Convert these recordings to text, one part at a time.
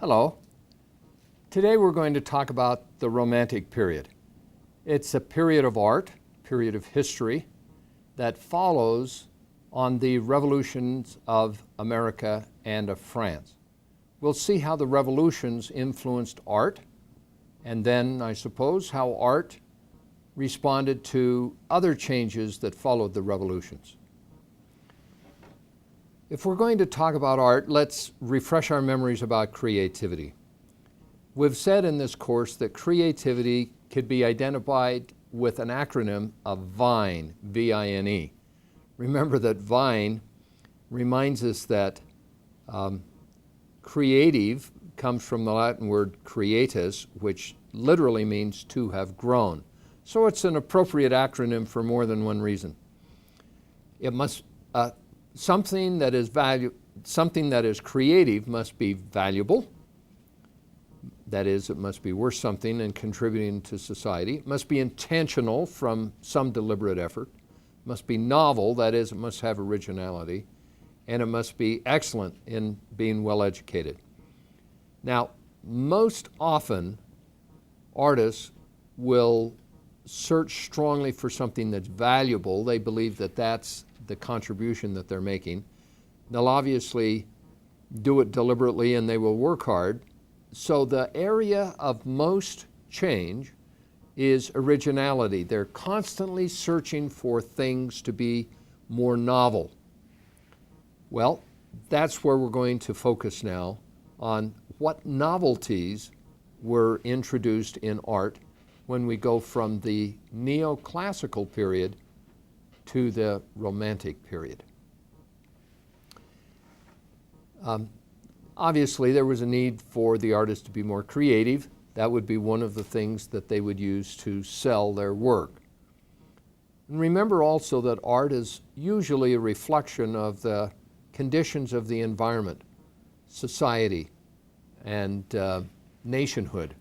Hello. Today we're going to talk about the Romantic period. It's a period of art, period of history that follows on the revolutions of America and of France. We'll see how the revolutions influenced art, and then, I suppose, how art responded to other changes that followed the revolutions. If we're going to talk about art, let's refresh our memories about creativity. We've said in this course that creativity could be identified with an acronym of VINE, V-I-N-E. Remember that VINE reminds us that creative comes from the Latin word creatus, which literally means to have grown. So it's an appropriate acronym for more than one reason. It must something that is creative must be valuable. That is, it must be worth something and contributing to society. It must be intentional from some deliberate effort. It must be novel, that is, it must have originality. And it must be excellent in being well educated. Now, most often, artists will search strongly for something that's valuable. They believe that that's the contribution that they're making. They'll obviously do it deliberately and they will work hard. So the area of most change is originality. They're constantly searching for things to be more novel. Well, that's where we're going to focus now on what novelties were introduced in art when we go from the neoclassical period to the Romantic period. Obviously, there was a need for the artist to be more creative. That would be one of the things that they would use to sell their work. And remember also that art is usually a reflection of the conditions of the environment, society, and nationhood.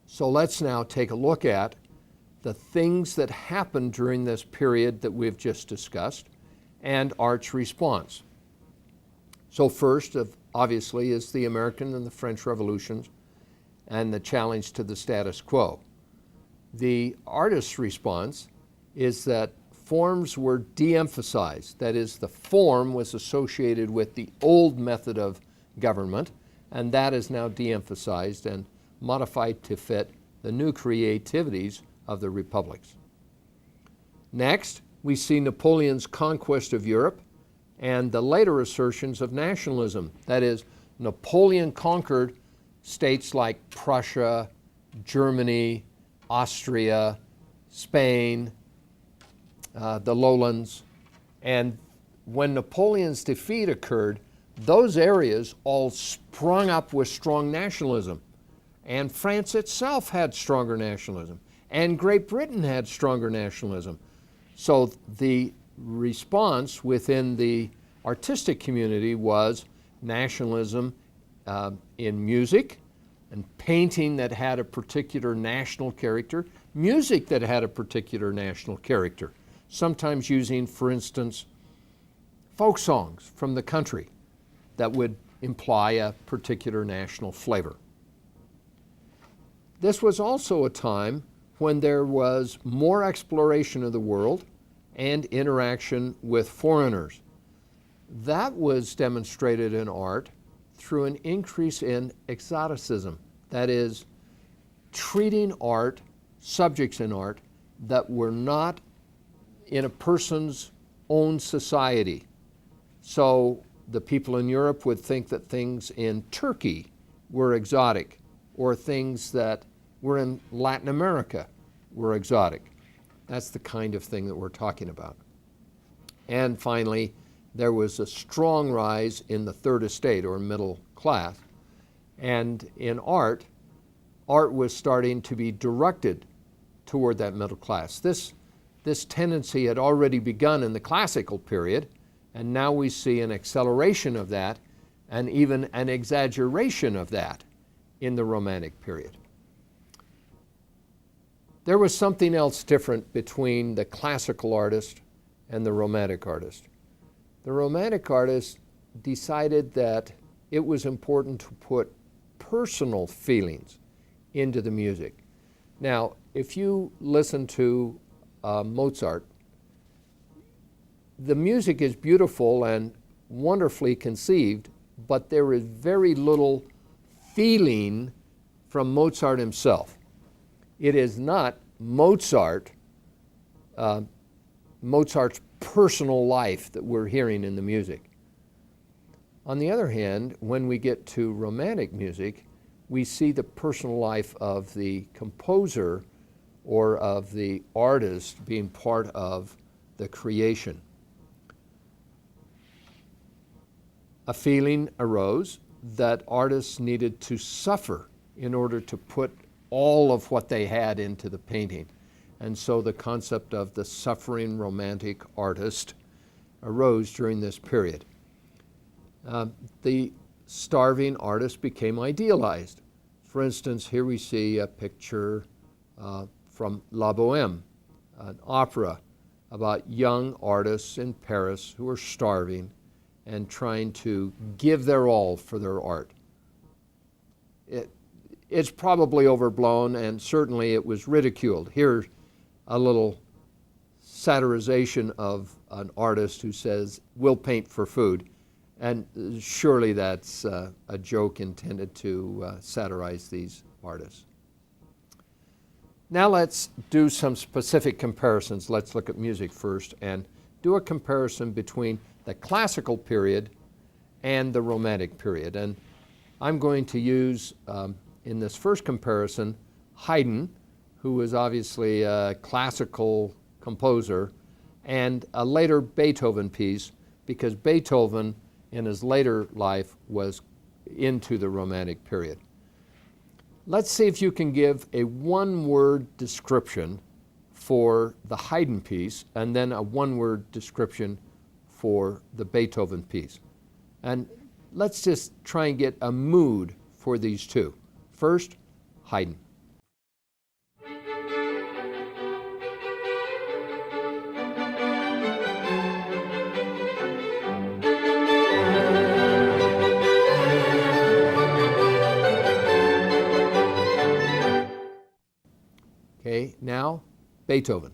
So let's now take a look at the things that happened during this period that we've just discussed and art's response. So first, obviously, is the American and the French revolutions and the challenge to the status quo. The artist's response is that forms were de-emphasized. That is, the form was associated with the old method of government, and that is now de-emphasized and modified to fit the new creativities of the republics. Next, we see Napoleon's conquest of Europe and the later assertions of nationalism. That is, Napoleon conquered states like Prussia, Germany, Austria, Spain, the lowlands. And when Napoleon's defeat occurred, those areas all sprung up with strong nationalism. And France itself had stronger nationalism. And Great Britain had stronger nationalism. So the response within the artistic community was nationalism in music and painting that had a particular national character, music that had a particular national character, sometimes using, for instance, folk songs from the country that would imply a particular national flavor. This was also a time when there was more exploration of the world and interaction with foreigners. That was demonstrated in art through an increase in exoticism. That is, treating art, subjects in art, that were not in a person's own society. So the people in Europe would think that things in Turkey were exotic, or things that were in Latin America were exotic. That's the kind of thing that we're talking about. And finally, there was a strong rise in the third estate, or middle class. And in art was starting to be directed toward that middle class. This tendency had already begun in the classical period, and now we see an acceleration of that, and even an exaggeration of that in the Romantic period. There was something else different between the classical artist and the Romantic artist. The Romantic artist decided that it was important to put personal feelings into the music. Now, if you listen to Mozart, the music is beautiful and wonderfully conceived, but there is very little feeling from Mozart himself. It is not Mozart's personal life that we're hearing in the music. On the other hand, when we get to Romantic music, we see the personal life of the composer or of the artist being part of the creation. A feeling arose that artists needed to suffer in order to put all of what they had into the painting. And so the concept of the suffering romantic artist arose during this period. The starving artist became idealized. For instance, here we see a picture from La Bohème, an opera about young artists in Paris who are starving and trying to give their all for their art. It's probably overblown, and certainly it was ridiculed. Here's a little satirization of an artist who says, "We'll paint for food." And surely that's a joke intended to satirize these artists. Now let's do some specific comparisons. Let's look at music first and do a comparison between the classical period and the Romantic period. And I'm going to use, in this first comparison, Haydn, who was obviously a classical composer, and a later Beethoven piece, because Beethoven in his later life was into the Romantic period. Let's see if you can give a one-word description for the Haydn piece and then a one-word description for the Beethoven piece. And let's just try and get a mood for these two. First, Haydn. Okay, now Beethoven.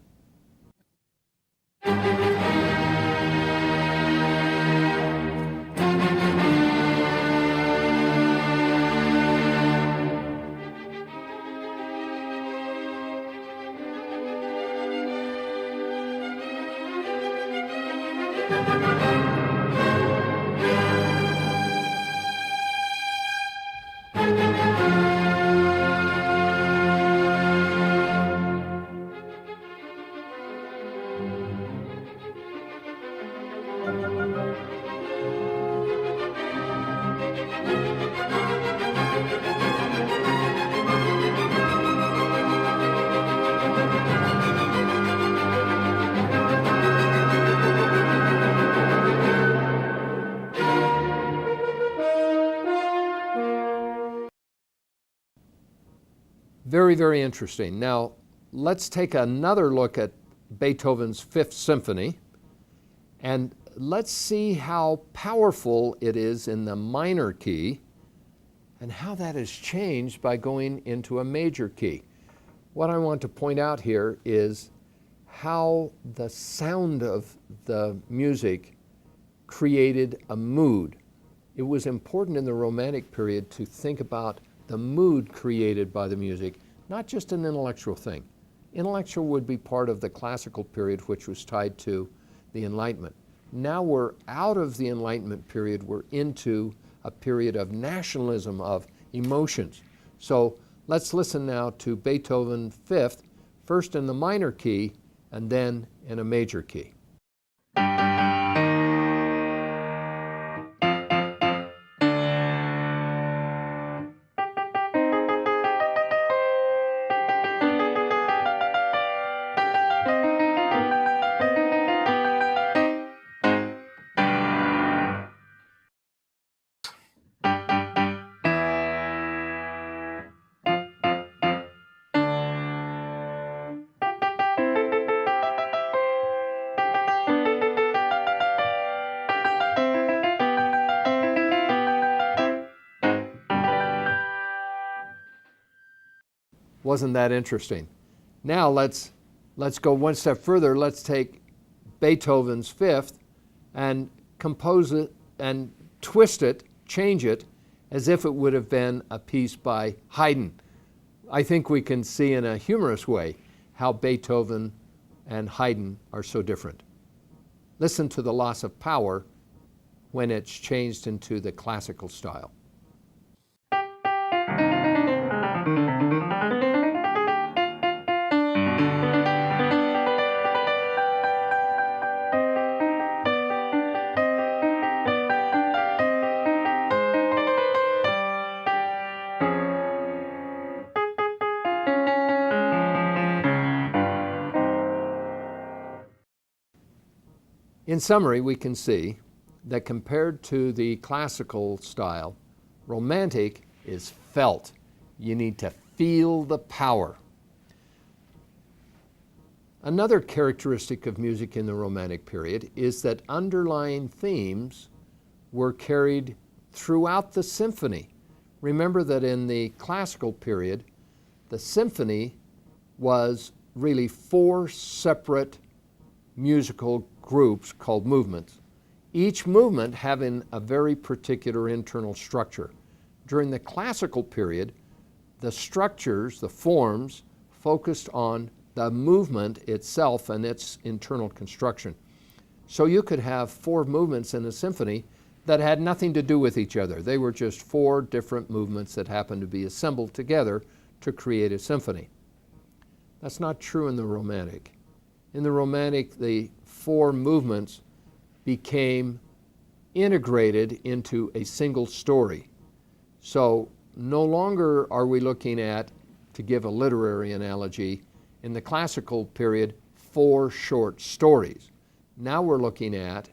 Very, very interesting. Now, let's take another look at Beethoven's Fifth Symphony, and let's see how powerful it is in the minor key and how that has changed by going into a major key. What I want to point out here is how the sound of the music created a mood. It was important in the Romantic period to think about the mood created by the music, not just an intellectual thing. Intellectual would be part of the classical period, which was tied to the Enlightenment. Now we're out of the Enlightenment period, we're into a period of nationalism, of emotions. So let's listen now to Beethoven Fifth, first in the minor key and then in a major key. Wasn't that interesting? Now let's go one step further. Let's take Beethoven's Fifth and compose it and twist it, change it, as if it would have been a piece by Haydn. I think we can see in a humorous way how Beethoven and Haydn are so different. Listen to the loss of power when it's changed into the classical style. In summary, we can see that compared to the classical style, Romantic is felt. You need to feel the power. Another characteristic of music in the Romantic period is that underlying themes were carried throughout the symphony. Remember that in the classical period, the symphony was really 4 separate musical groups called movements, each movement having a very particular internal structure. During the classical period, the structures, the forms, focused on the movement itself and its internal construction. So you could have 4 movements in a symphony that had nothing to do with each other. They were just 4 different movements that happened to be assembled together to create a symphony. That's not true in the Romantic. In the Romantic, the 4 movements became integrated into a single story. So no longer are we looking at, to give a literary analogy, in the classical period, 4 short stories. Now we're looking at,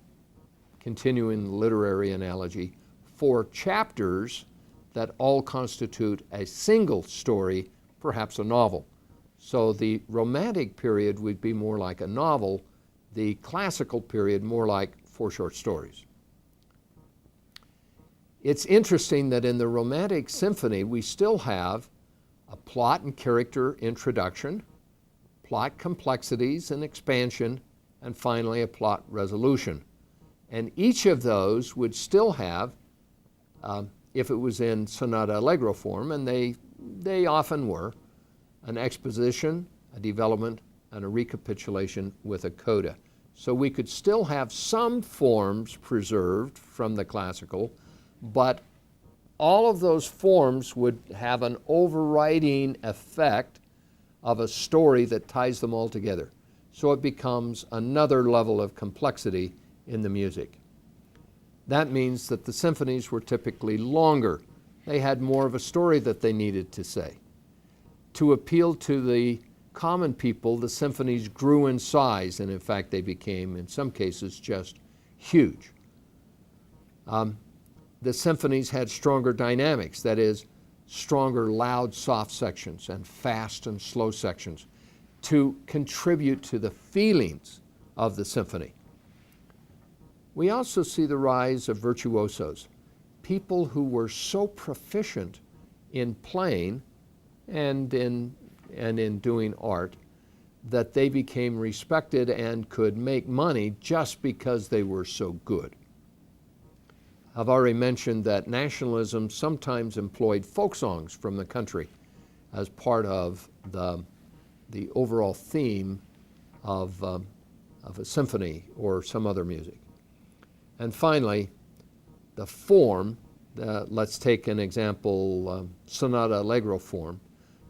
continuing the literary analogy, 4 chapters that all constitute a single story, perhaps a novel. So the Romantic period would be more like a novel, the classical period more like 4 short stories. It's interesting that in the Romantic Symphony we still have a plot and character introduction, plot complexities and expansion, and finally a plot resolution. And each of those would still have, if it was in sonata allegro form, and they often were, an exposition, a development, and a recapitulation with a coda. So we could still have some forms preserved from the classical, but all of those forms would have an overriding effect of a story that ties them all together. So it becomes another level of complexity in the music. That means that the symphonies were typically longer. They had more of a story that they needed to say. To appeal to the common people, the symphonies grew in size, and in fact they became, in some cases, just huge. The symphonies had stronger dynamics, that is, stronger loud, soft sections and fast and slow sections to contribute to the feelings of the symphony. We also see the rise of virtuosos, people who were so proficient in playing and in doing art that they became respected and could make money just because they were so good. I've already mentioned that nationalism sometimes employed folk songs from the country as part of the overall theme of a symphony or some other music. And finally, the form, let's take an example, sonata allegro form.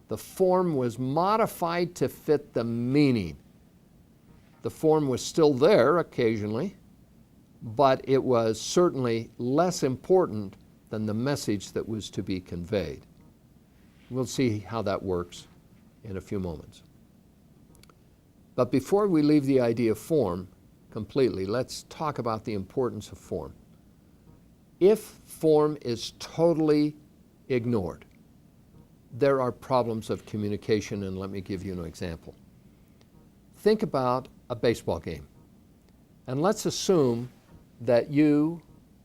The form was modified to fit the meaning. The form was still there occasionally, but it was certainly less important than the message that was to be conveyed. We'll see how that works in a few moments. But before we leave the idea of form completely, let's talk about the importance of form. If form is totally ignored, there are problems of communication, and let me give you an example. Think about a baseball game, and let's assume that you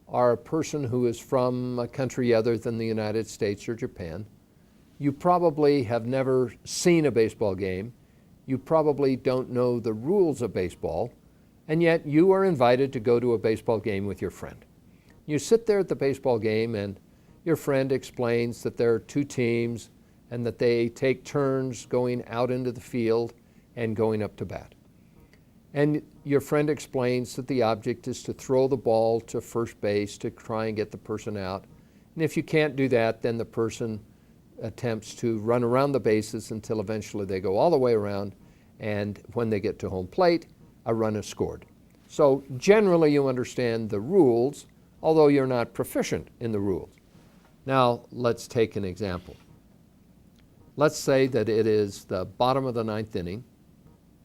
are a person who is from a country other than the United States or Japan. You probably have never seen a baseball game. You probably don't know the rules of baseball, and yet you are invited to go to a baseball game with your friend. You sit there at the baseball game and your friend explains that there are two teams and that they take turns going out into the field and going up to bat. And your friend explains that the object is to throw the ball to first base to try and get the person out. And if you can't do that, then the person attempts to run around the bases until eventually they go all the way around, and when they get to home plate, a run is scored. So generally you understand the rules, although you're not proficient in the rules. Now let's take an example. Let's say that it is the bottom of the ninth inning.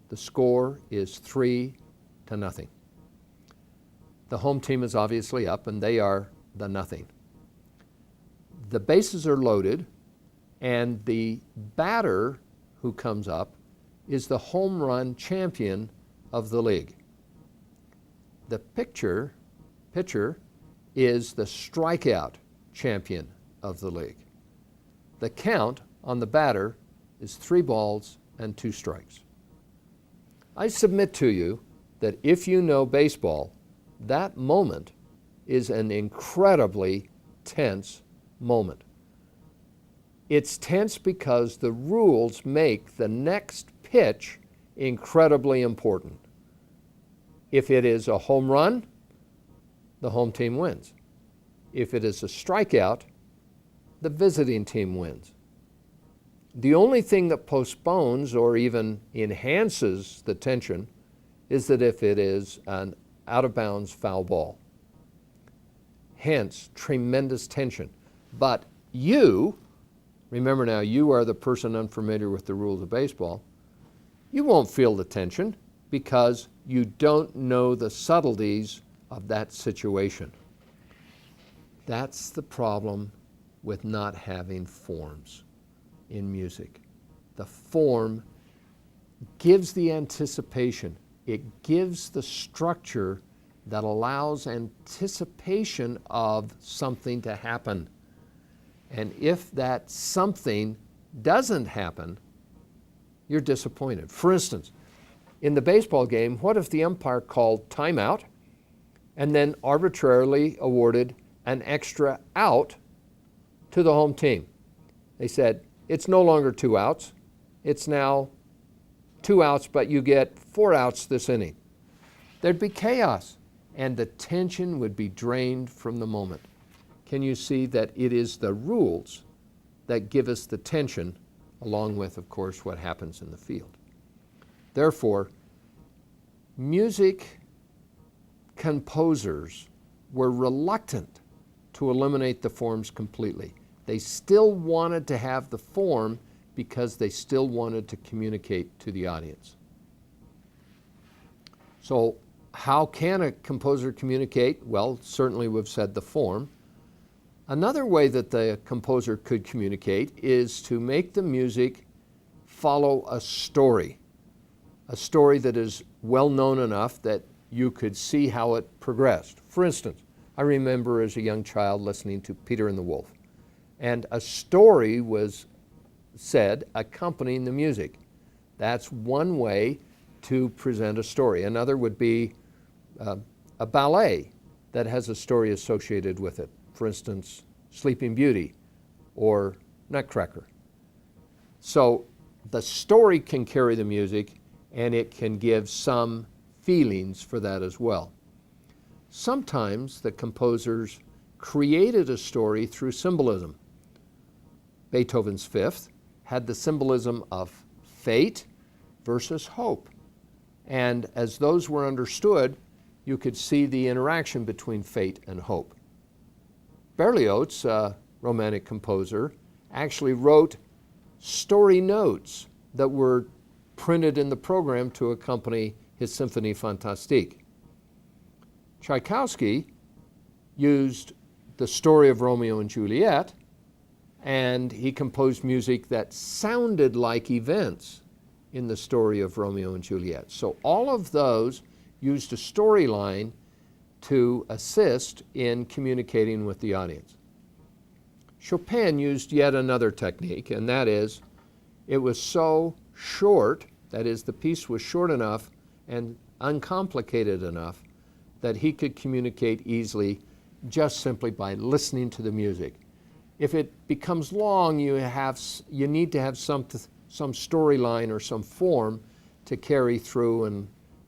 The score is 3-0. The home team is obviously up and they are the nothing. The bases are loaded and the batter who comes up is the home run champion of the league. The pitcher is the strikeout champion of the league. The count on the batter is 3 balls and 2 strikes. I submit to you that if you know baseball, that moment is an incredibly tense moment. It's tense because the rules make the next pitch incredibly important. If it is a home run, the home team wins. If it is a strikeout, the visiting team wins. The only thing that postpones or even enhances the tension is that if it is an out-of-bounds foul ball. Hence, tremendous tension. But you, remember now, you are the person unfamiliar with the rules of baseball, you won't feel the tension because you don't know the subtleties of that situation. That's the problem with not having forms in music. The form gives the anticipation. It gives the structure that allows anticipation of something to happen. And if that something doesn't happen, you're disappointed. For instance, in the baseball game, what if the umpire called timeout and then arbitrarily awarded an extra out to the home team? They said, it's no longer 2 outs. It's now 2 outs, but you get 4 outs this inning. There'd be chaos, and the tension would be drained from the moment. Can you see that it is the rules that give us the tension, along with, of course, what happens in the field? Therefore, music composers were reluctant to eliminate the forms completely. They still wanted to have the form because they still wanted to communicate to the audience. So how can a composer communicate? Well, certainly we've said the form. Another way that the composer could communicate is to make the music follow a story that is well known enough that you could see how it progressed. For instance, I remember as a young child listening to Peter and the Wolf, and a story was said accompanying the music. That's one way to present a story. Another would be a ballet that has a story associated with it. For instance, Sleeping Beauty or Nutcracker. So the story can carry the music and it can give some feelings for that as well. Sometimes the composers created a story through symbolism. Beethoven's Fifth had the symbolism of fate versus hope. And as those were understood, you could see the interaction between fate and hope. Berlioz, a Romantic composer, actually wrote story notes that were printed in the program to accompany his Symphonie Fantastique. Tchaikovsky used the story of Romeo and Juliet, and he composed music that sounded like events in the story of Romeo and Juliet. So all of those used a storyline to assist in communicating with the audience. Chopin used yet another technique, and that is, it was so short, that is, the piece was short enough and uncomplicated enough that he could communicate easily just simply by listening to the music. If it becomes long, you need to have some storyline or some form to carry through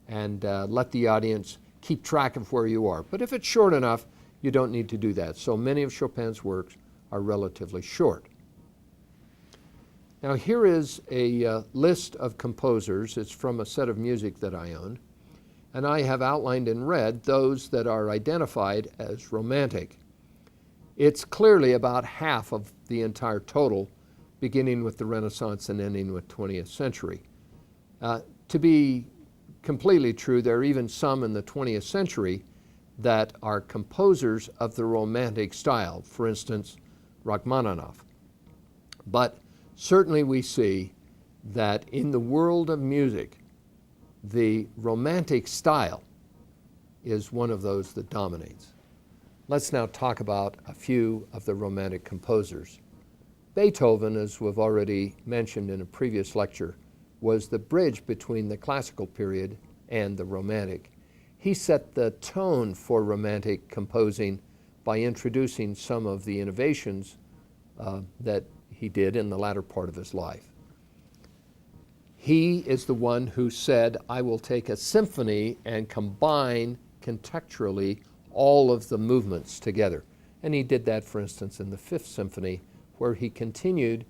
and let the audience keep track of where you are. But if it's short enough, you don't need to do that. So many of Chopin's works are relatively short. Now here is a list of composers. It's from a set of music that I own. And I have outlined in red those that are identified as romantic. It's clearly about half of the entire total, beginning with the Renaissance and ending with 20th century. To be completely true, there are even some in the 20th century that are composers of the romantic style, for instance, Rachmaninoff. But certainly we see that in the world of music, the romantic style is one of those that dominates. Let's now talk about a few of the romantic composers. Beethoven, as we've already mentioned in a previous lecture, was the bridge between the classical period and the romantic. He set the tone for romantic composing by introducing some of the innovations that he did in the latter part of his life. He is the one who said, I will take a symphony and combine contextually all of the movements together. And he did that, for instance, in the Fifth Symphony, where he continued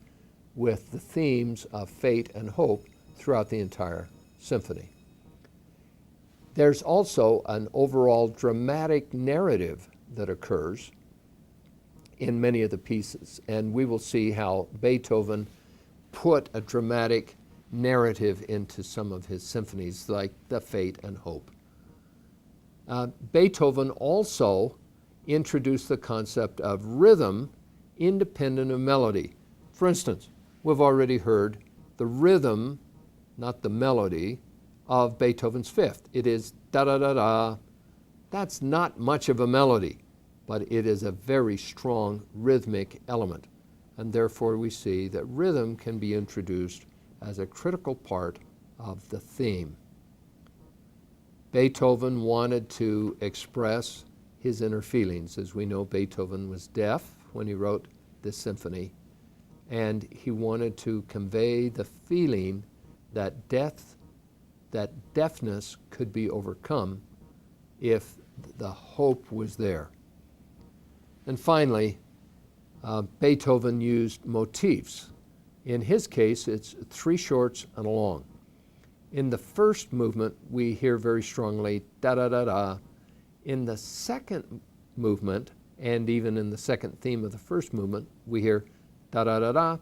with the themes of fate and hope throughout the entire symphony. There's also an overall dramatic narrative that occurs in many of the pieces, and we will see how Beethoven put a dramatic narrative into some of his symphonies, like the Fate and Hope. Beethoven also introduced the concept of rhythm independent of melody. For instance, we've already heard the rhythm, not the melody, of Beethoven's Fifth. It is da-da-da-da. That's not much of a melody, but it is a very strong rhythmic element. And therefore we see that rhythm can be introduced as a critical part of the theme. Beethoven wanted to express his inner feelings. As we know, Beethoven was deaf when he wrote this symphony, and he wanted to convey the feeling that deafness could be overcome if the hope was there. And finally, Beethoven used motifs. In his case, it's three shorts and a long. In the first movement, we hear very strongly da-da-da-da. In the second movement, and even in the second theme of the first movement, we hear da-da-da-da,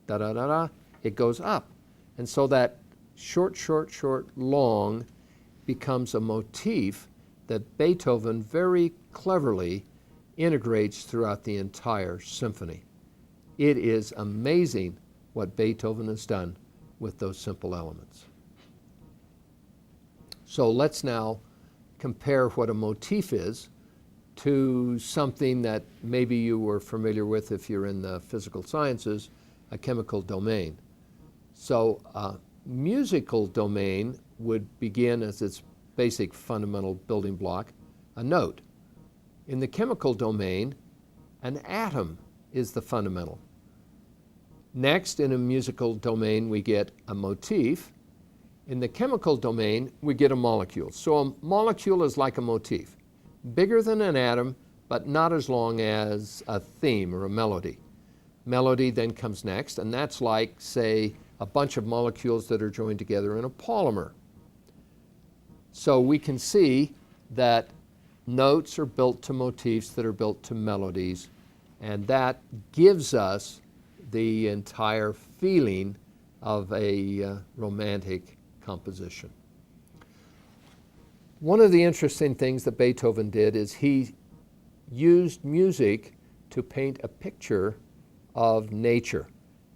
da-da-da-da. It goes up. And so that short, short, short, long becomes a motif that Beethoven very cleverly integrates throughout the entire symphony. It is amazing what Beethoven has done with those simple elements. So let's now compare what a motif is to something that maybe you were familiar with if you're in the physical sciences, a chemical domain. So musical domain would begin as its basic fundamental building block, a note. In the chemical domain, an atom is the fundamental. Next, in a musical domain, we get a motif. In the chemical domain, we get a molecule. So a molecule is like a motif, bigger than an atom, but not as long as a theme or a melody. Melody then comes next, and that's like, say, a bunch of molecules that are joined together in a polymer. So we can see that notes are built to motifs that are built to melodies, and that gives us the entire feeling of a romantic composition. One of the interesting things that Beethoven did is he used music to paint a picture of nature.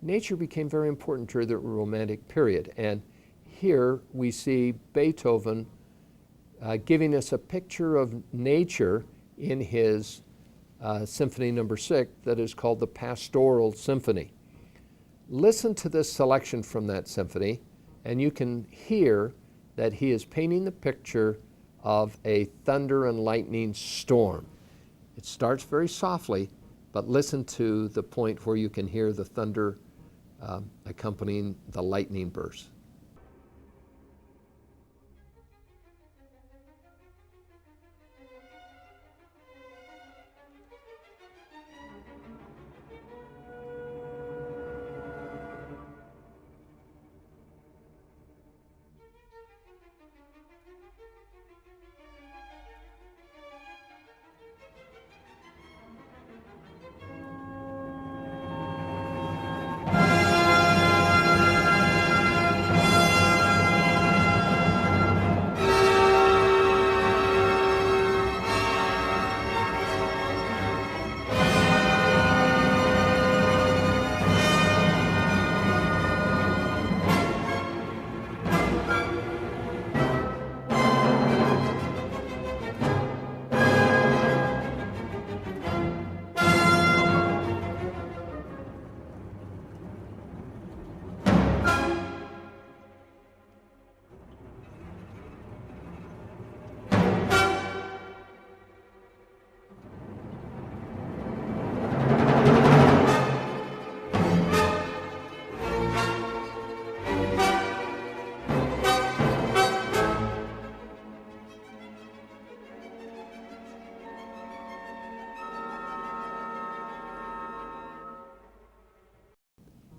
Nature became very important during the Romantic period, and here we see Beethoven giving us a picture of nature in his Symphony Number 6 that is called the Pastoral Symphony. Listen to this selection from that symphony, and you can hear that he is painting the picture of a thunder and lightning storm. It starts very softly, but listen to the point where you can hear the thunder accompanying the lightning burst.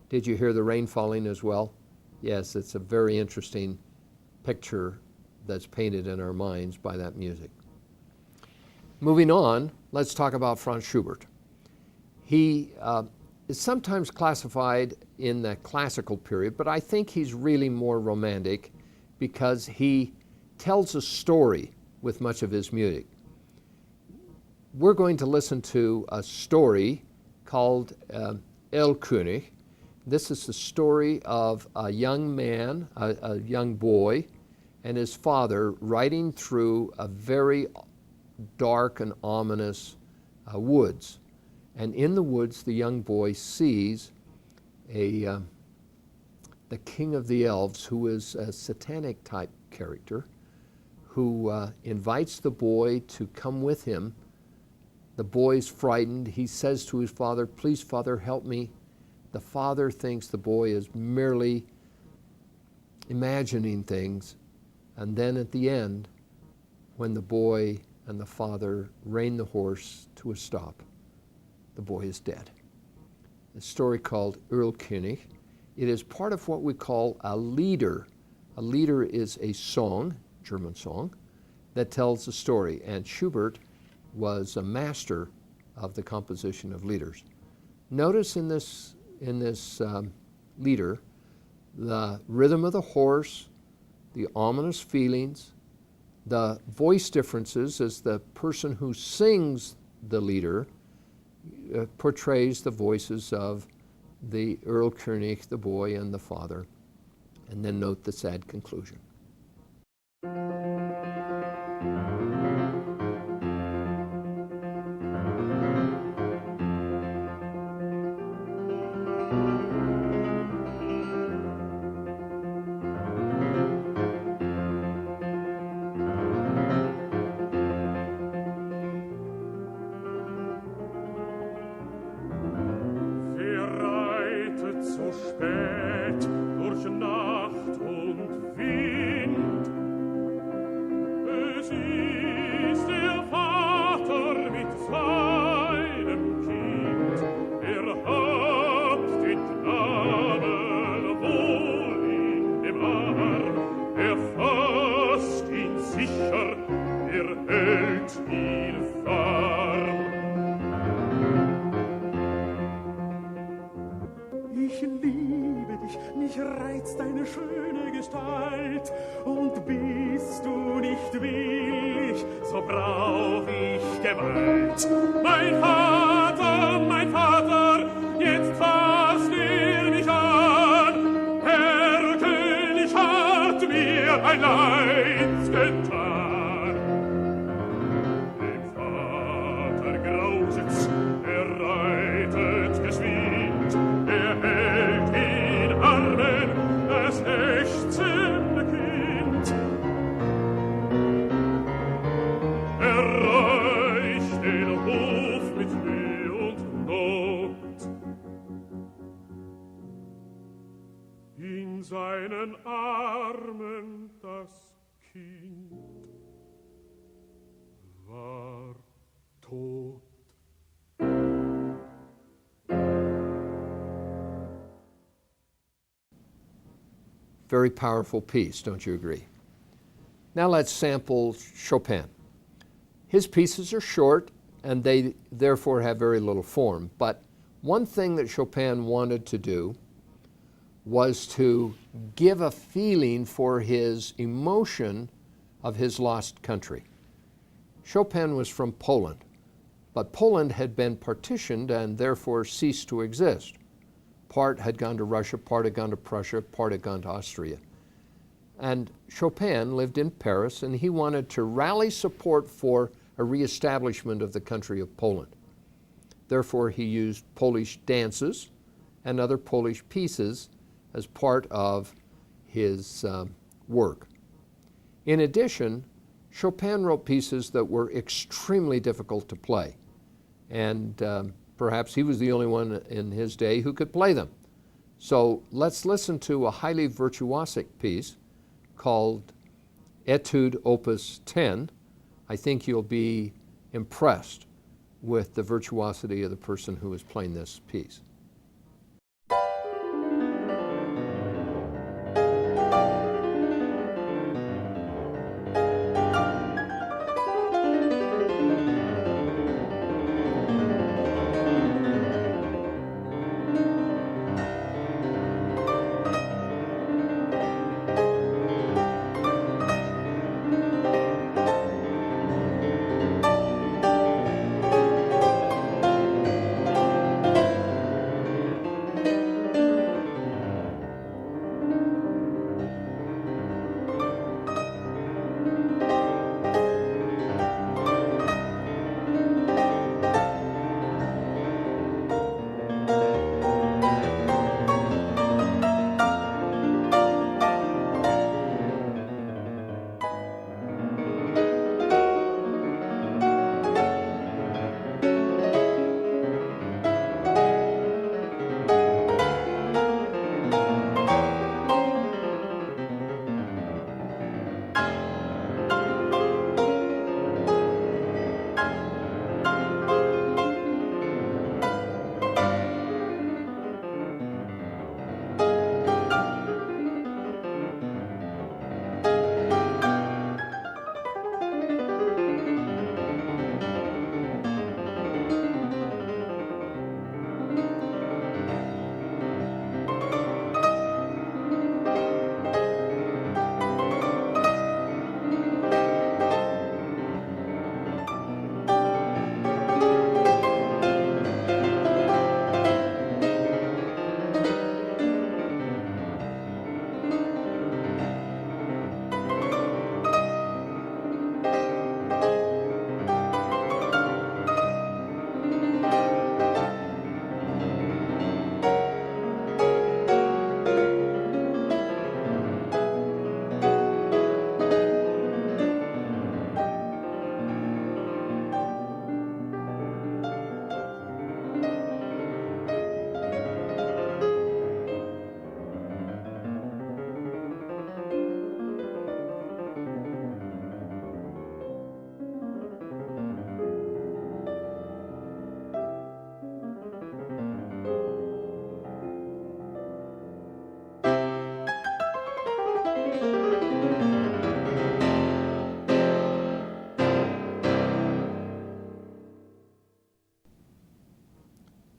Did you hear the rain falling as well? Yes, it's a very interesting picture that's painted in our minds by that music. Moving on, let's talk about Franz Schubert. He is sometimes classified in the classical period, but I think he's really more romantic because he tells a story with much of his music. We're going to listen to a story called Erlkönig. This is the story of a young man, a young boy, and his father riding through a very dark and ominous woods. And in the woods, the young boy sees the king of the elves, who is a satanic type character, who invites the boy to come with him. The boy's frightened. He says to his father, "Please, Father, help me." The father thinks the boy is merely imagining things. And then at the end, when the boy and the father rein the horse to a stop, the boy is dead. A story called Erlkönig. It is part of what we call a lieder. A lieder is a song, German song, that tells a story. And Schubert was a master of the composition of lieders. Notice in this lieder, the rhythm of the horse, the ominous feelings, the voice differences as the person who sings the lieder portrays the voices of the Erlkönig, the boy, and the father. And then note the sad conclusion. Mein Vater, jetzt fasst mich an. Herr König hat mir ein Leid getan. Dem Vater grauset seinen Armen das Kind war tot. Very powerful piece, don't you agree? Now let's sample Chopin. His pieces are short and they therefore have very little form, but one thing that Chopin wanted to do was to give a feeling for his emotion of his lost country. Chopin was from Poland, but Poland had been partitioned and therefore ceased to exist. Part had gone to Russia, part had gone to Prussia, part had gone to Austria. And Chopin lived in Paris, and he wanted to rally support for a reestablishment of the country of Poland. Therefore, he used Polish dances and other Polish pieces as part of his work. In addition, Chopin wrote pieces that were extremely difficult to play, and perhaps he was the only one in his day who could play them. So let's listen to a highly virtuosic piece called Etude Opus 10. I think you'll be impressed with the virtuosity of the person who is playing this piece.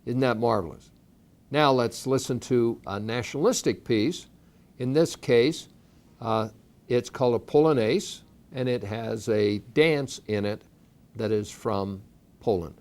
Isn't that marvelous? Now let's listen to a nationalistic piece. In this case, it's called a Polonaise, and it has a dance in it that is from Poland.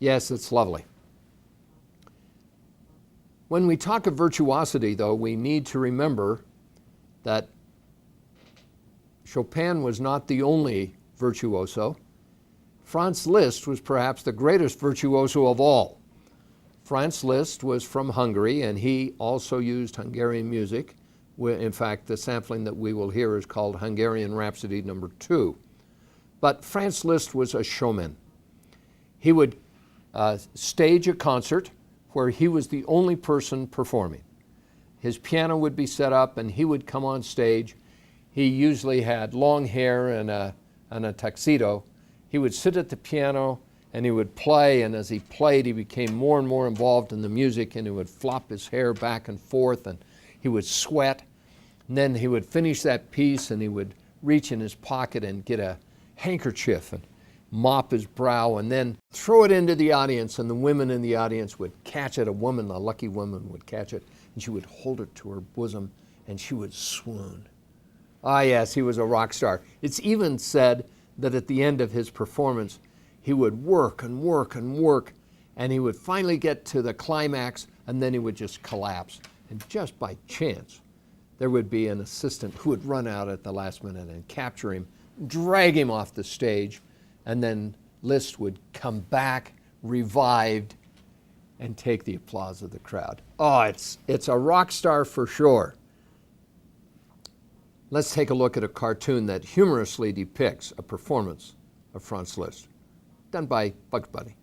Yes, it's lovely. When we talk of virtuosity, though, we need to remember that Chopin was not the only virtuoso. Franz Liszt was perhaps the greatest virtuoso of all. Franz Liszt was from Hungary, and he also used Hungarian music. In fact, the sampling that we will hear is called Hungarian Rhapsody No. 2. But Franz Liszt was a showman. He would stage a concert where he was the only person performing. His piano would be set up and he would come on stage. He usually had long hair and a tuxedo. He would sit at the piano and he would play, and as he played he became more and more involved in the music, and he would flop his hair back and forth and he would sweat. And then he would finish that piece and he would reach in his pocket and get a handkerchief and mop his brow and then throw it into the audience, and the women in the audience would catch it. A lucky woman would catch it, and she would hold it to her bosom and she would swoon. Ah yes, he was a rock star. It's even said that at the end of his performance he would work and work and work, and he would finally get to the climax, and then he would just collapse. And just by chance there would be an assistant who would run out at the last minute and capture him, drag him off the stage, and then Liszt would come back revived and take the applause of the crowd. Oh, it's a rock star for sure. Let's take a look at a cartoon that humorously depicts a performance of Franz Liszt, done by Bugs Bunny.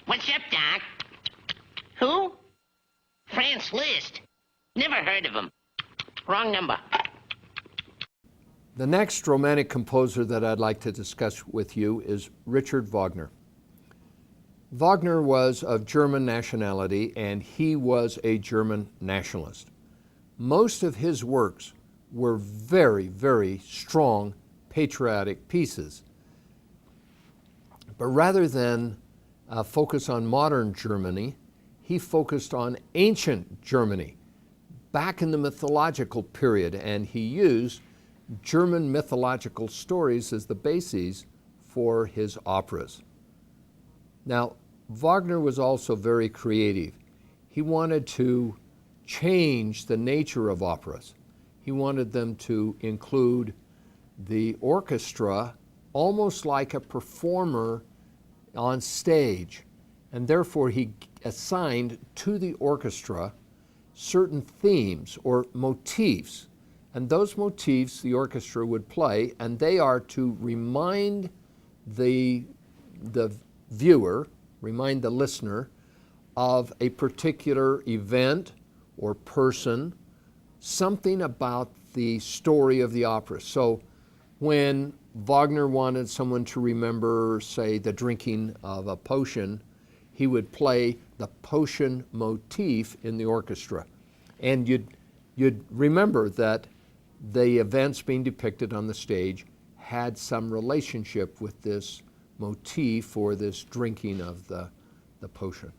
What's up, Doc? Who? Franz Liszt. Never heard of him. Wrong number. The next romantic composer that I'd like to discuss with you is Richard Wagner. Wagner was of German nationality, and he was a German nationalist. Most of his works were very, very strong patriotic pieces. But rather than focus on modern Germany, he focused on ancient Germany, back in the mythological period, and he used German mythological stories as the bases for his operas. Now, Wagner was also very creative. He wanted to change the nature of operas. He wanted them to include the orchestra almost like a performer on stage. And therefore he assigned to the orchestra certain themes or motifs. And those motifs the orchestra would play, and they are to remind the viewer, remind the listener of a particular event or person, something about the story of the opera. So when Wagner wanted someone to remember, say, the drinking of a potion, he would play the potion motif in the orchestra. And you'd remember that the events being depicted on the stage had some relationship with this motif or this drinking of the potion.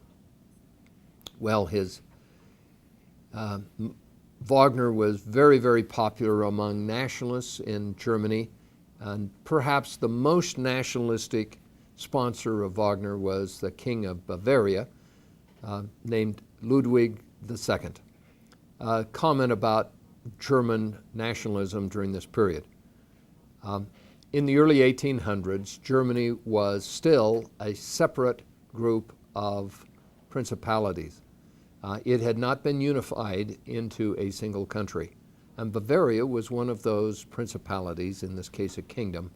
Well, Wagner was very, very popular among nationalists in Germany, and perhaps the most nationalistic sponsor of Wagner was the King of Bavaria, named Ludwig II. Comment about German nationalism during this period. In the early 1800s, Germany was still a separate group of principalities. It had not been unified into a single country. And Bavaria was one of those principalities, in this case a kingdom,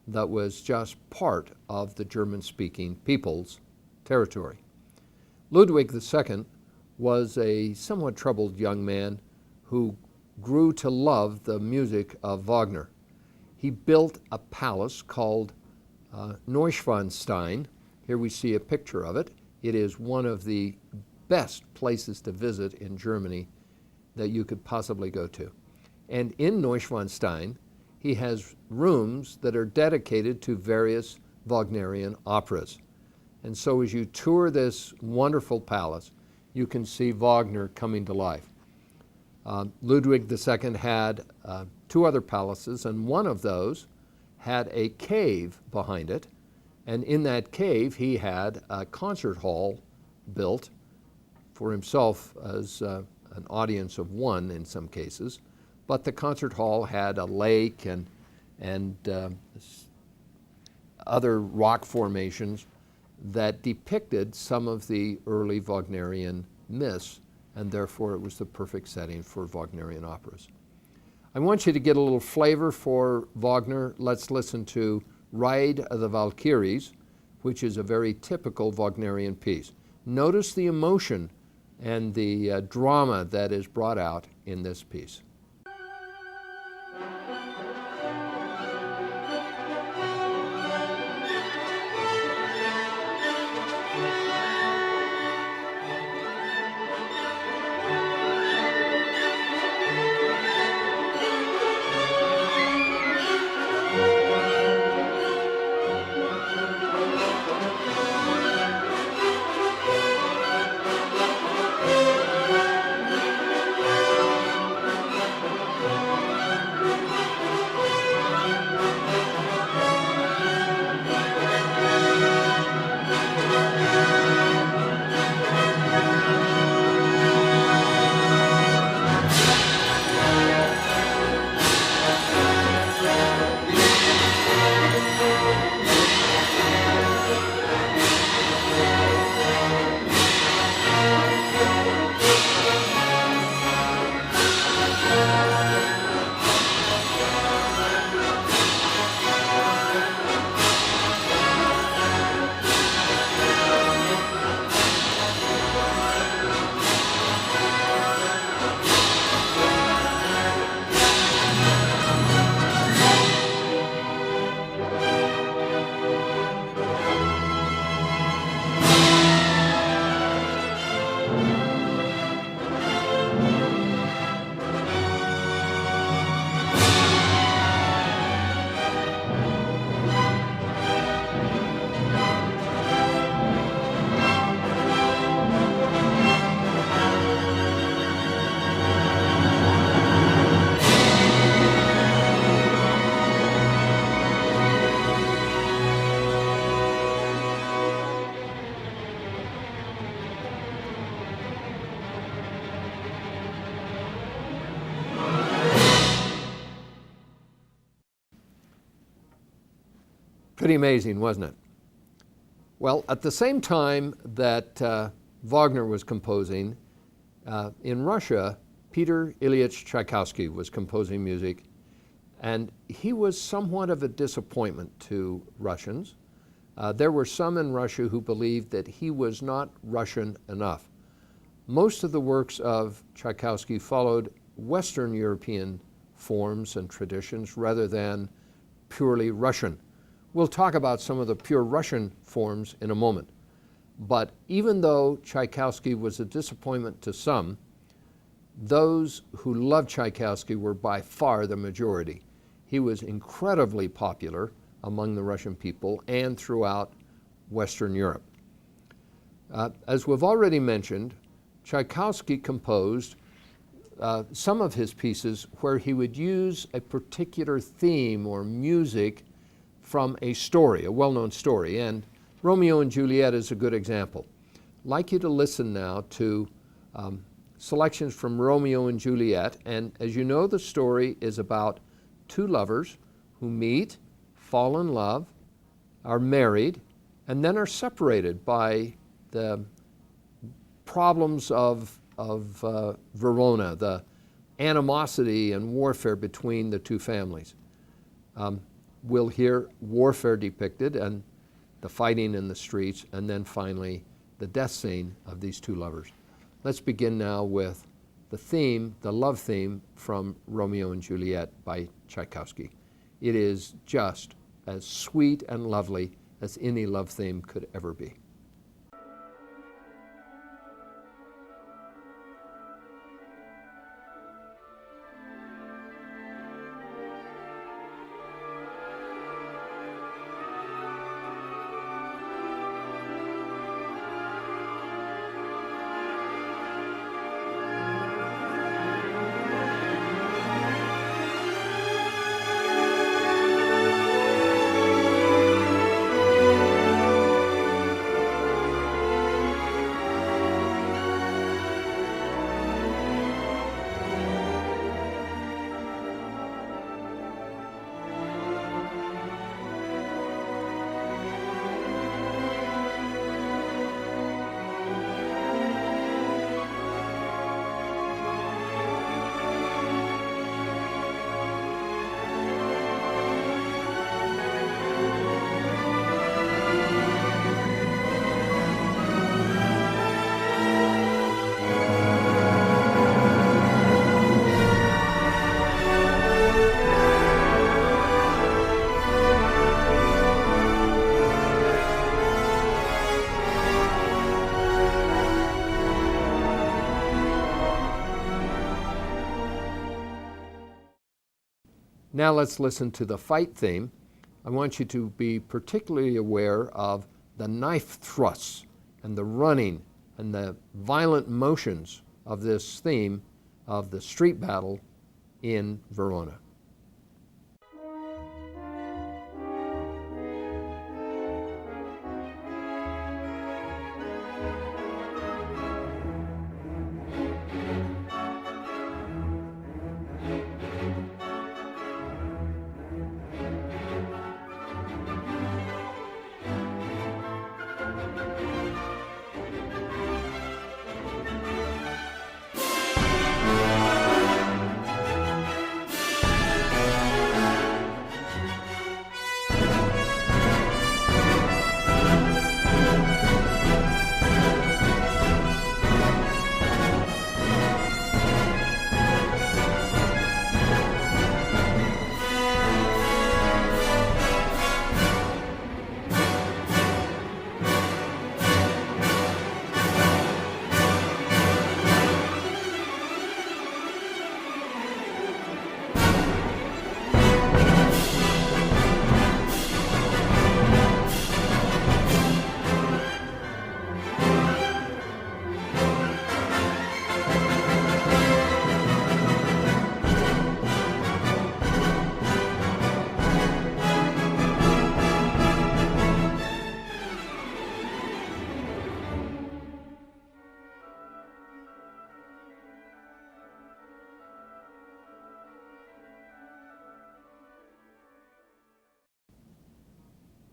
that was just part of the German-speaking people's territory. Ludwig II was a somewhat troubled young man who grew to love the music of Wagner. He built a palace called Neuschwanstein. Here we see a picture of it. It is one of the best places to visit in Germany that you could possibly go to. And in Neuschwanstein, he has rooms that are dedicated to various Wagnerian operas. And so as you tour this wonderful palace, you can see Wagner coming to life. Ludwig II had two other palaces, and one of those had a cave behind it. And in that cave, he had a concert hall built for himself as an audience of one in some cases. But the concert hall had a lake and other rock formations that depicted some of the early Wagnerian myths, and therefore it was the perfect setting for Wagnerian operas. I want you to get a little flavor for Wagner. Let's listen to Ride of the Valkyries, which is a very typical Wagnerian piece. Notice the emotion and the drama that is brought out in this piece. Pretty amazing, wasn't it? Well, at the same time that Wagner was composing, in Russia, Peter Ilyich Tchaikovsky was composing music, and he was somewhat of a disappointment to Russians. There were some in Russia who believed that he was not Russian enough. Most of the works of Tchaikovsky followed Western European forms and traditions rather than purely Russian. We'll talk about some of the pure Russian forms in a moment. But even though Tchaikovsky was a disappointment to some, those who loved Tchaikovsky were by far the majority. He was incredibly popular among the Russian people and throughout Western Europe. As we've already mentioned, Tchaikovsky composed some of his pieces where he would use a particular theme or music from a story, a well-known story, and Romeo and Juliet is a good example. I'd like you to listen now to selections from Romeo and Juliet, and as you know, the story is about two lovers who meet, fall in love, are married, and then are separated by the problems of Verona, the animosity and warfare between the two families. We'll hear warfare depicted and the fighting in the streets, and then finally the death scene of these two lovers. Let's begin now with the theme, the love theme from Romeo and Juliet by Tchaikovsky. It is just as sweet and lovely as any love theme could ever be. Now let's listen to the fight theme. I want you to be particularly aware of the knife thrusts and the running and the violent motions of this theme of the street battle in Verona.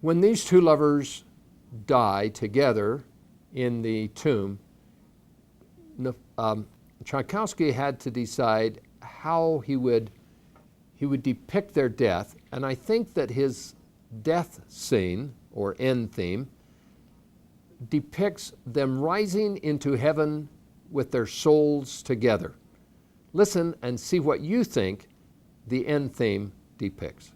When these two lovers die together in the tomb, Tchaikovsky had to decide how he would depict their death, and I think that his death scene, or end theme, depicts them rising into heaven with their souls together. Listen and see what you think the end theme depicts.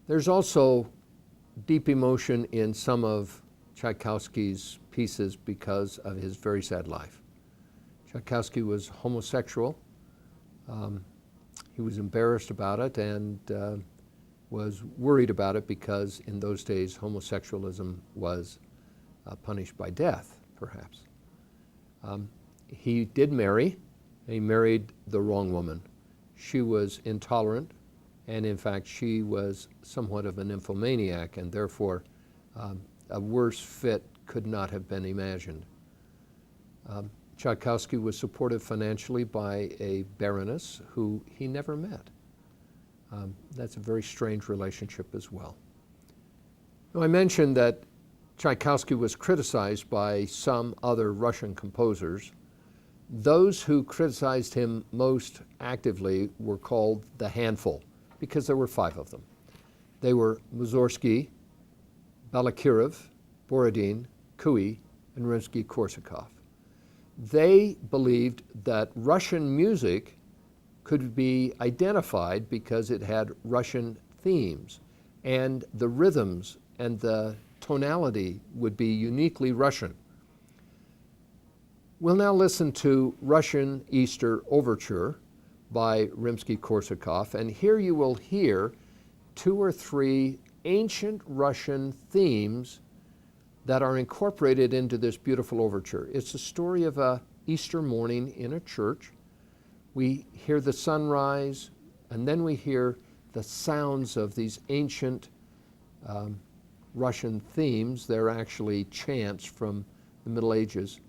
There's also deep emotion in some of Tchaikovsky's pieces because of his very sad life. Tchaikovsky was homosexual. He was embarrassed about it and was worried about it because in those days homosexualism was punished by death, perhaps. He did marry. He married the wrong woman. She was intolerant, and in fact she was somewhat of a nymphomaniac, and therefore a worse fit could not have been imagined. Tchaikovsky was supported financially by a baroness who he never met. That's a very strange relationship as well. Now, I mentioned that Tchaikovsky was criticized by some other Russian composers. Those who criticized him most actively were called the Handful, because there were 5 of them. They were Mussorgsky, Balakirev, Borodin, Cui, and Rimsky-Korsakov. They believed that Russian music could be identified because it had Russian themes, and the rhythms and the tonality would be uniquely Russian. We'll now listen to Russian Easter Overture by Rimsky-Korsakov, and here you will hear 2 or 3 ancient Russian themes that are incorporated into this beautiful overture. It's the story of an Easter morning in a church. We hear the sunrise, and then we hear the sounds of these ancient Russian themes. They're actually chants from the Middle Ages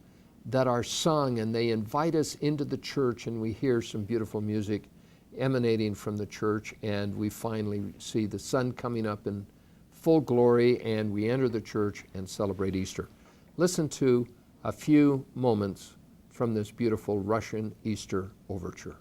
that are sung, and they invite us into the church, and we hear some beautiful music emanating from the church, and we finally see the sun coming up in full glory, and we enter the church and celebrate Easter. Listen to a few moments from this beautiful Russian Easter overture.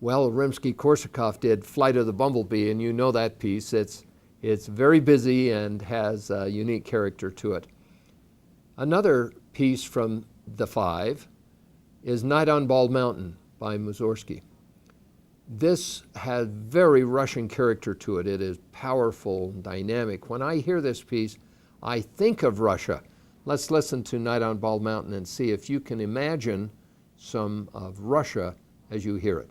Well, Rimsky-Korsakov did Flight of the Bumblebee, and you know that piece. It's very busy and has a unique character to it. Another piece from the five is Night on Bald Mountain by Mussorgsky. This has very Russian character to it. It is powerful, dynamic. When I hear this piece, I think of Russia. Let's listen to Night on Bald Mountain and see if you can imagine some of Russia as you hear it.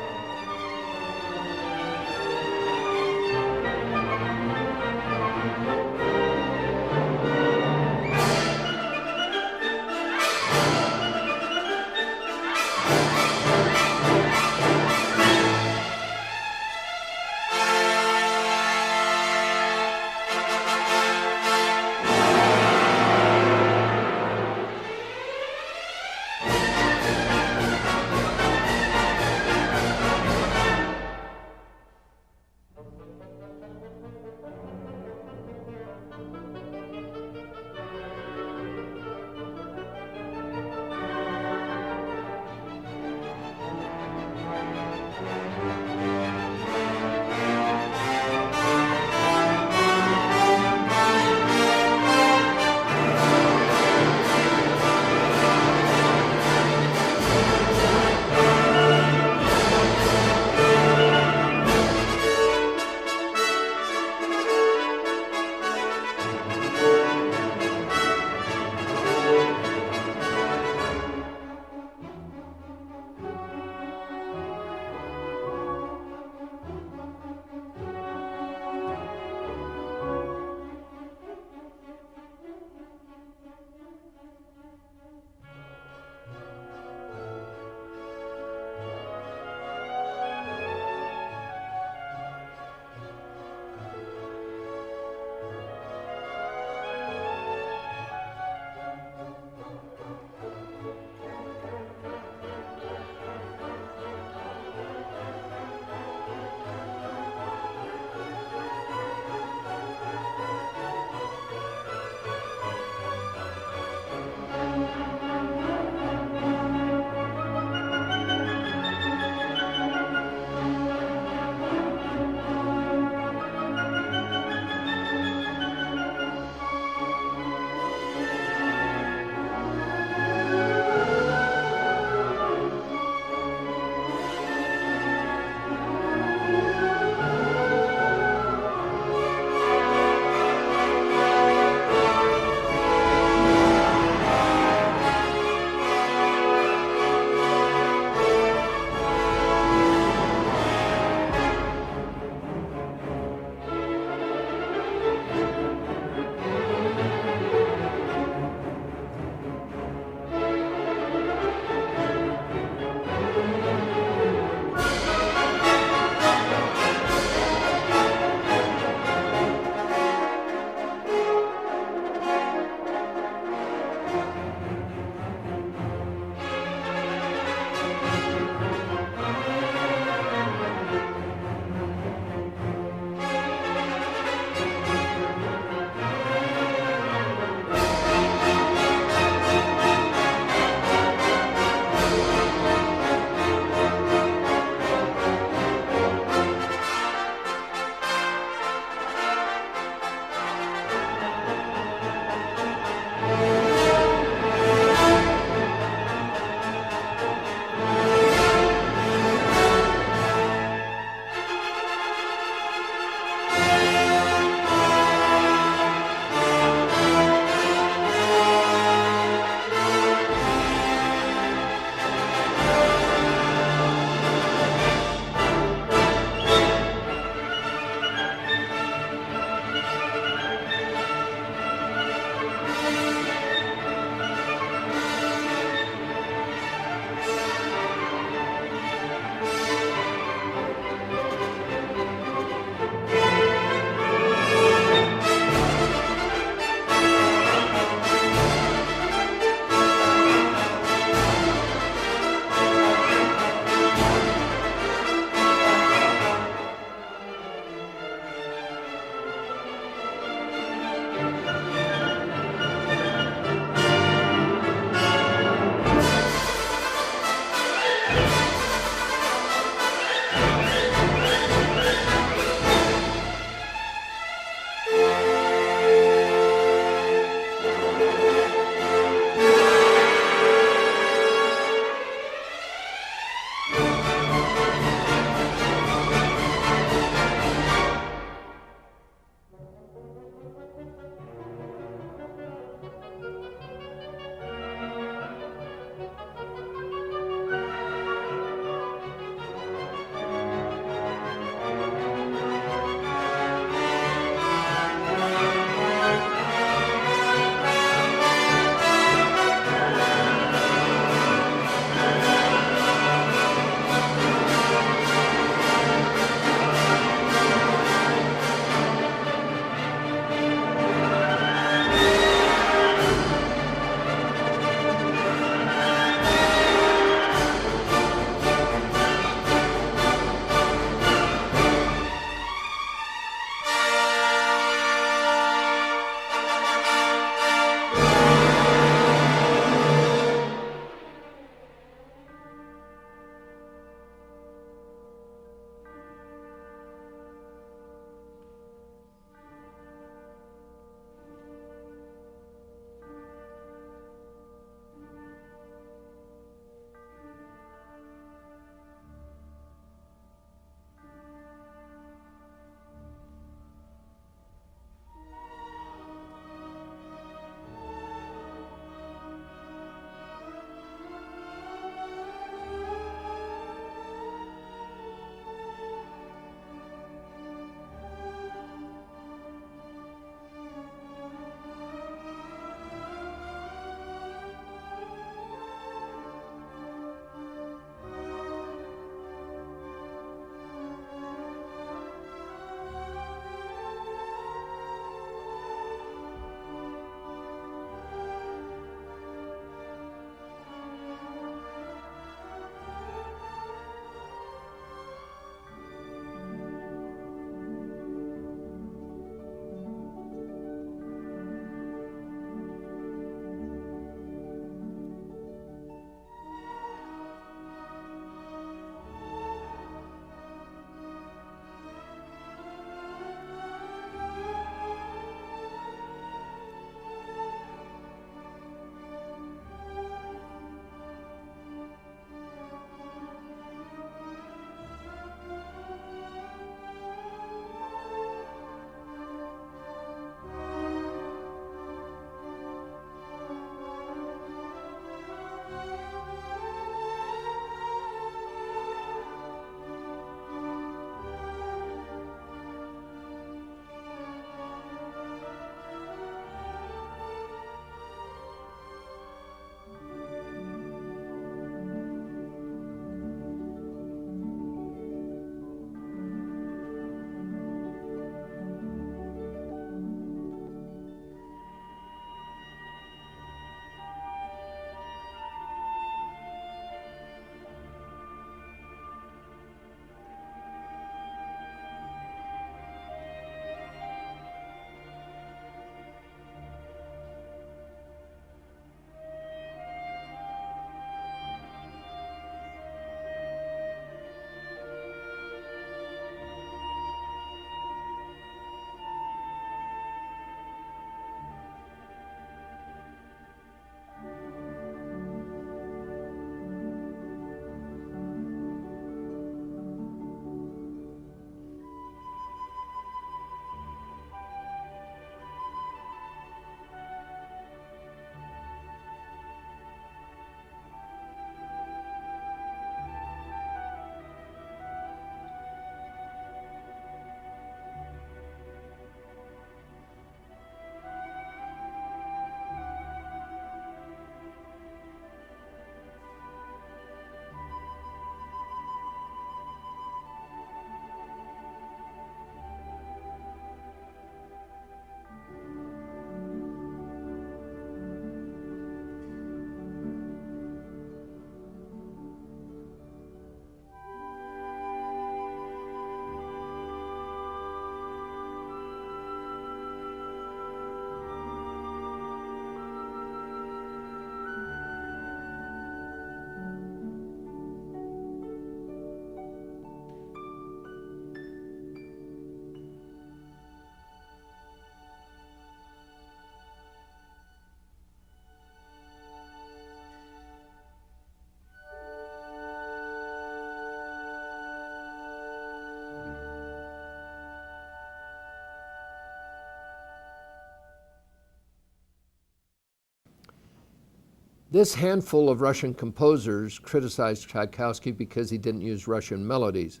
This handful of Russian composers criticized Tchaikovsky because he didn't use Russian melodies.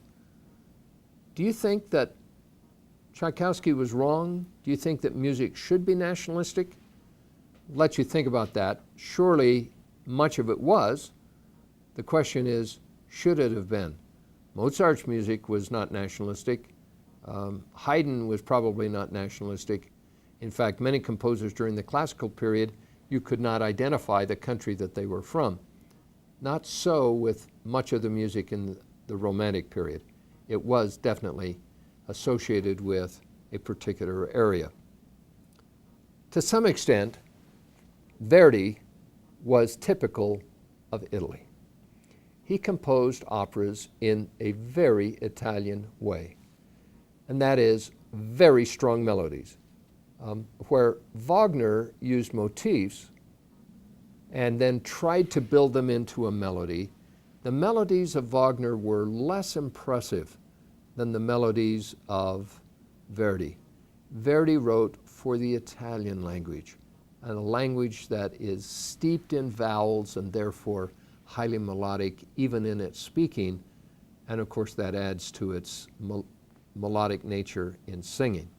Do you think that Tchaikovsky was wrong? Do you think that music should be nationalistic? I'll let you think about that. Surely much of it was. The question is, should it have been? Mozart's music was not nationalistic. Haydn was probably not nationalistic. In fact, many composers during the classical period, you could not identify the country that they were from. Not so with much of the music in the Romantic period. It was definitely associated with a particular area. To some extent, Verdi was typical of Italy. He composed operas in a very Italian way, and that is very strong melodies. Where Wagner used motifs and then tried to build them into a melody, the melodies of Wagner were less impressive than the melodies of Verdi. Verdi wrote for the Italian language, and a language that is steeped in vowels and therefore highly melodic even in its speaking, and of course that adds to its melodic nature in singing.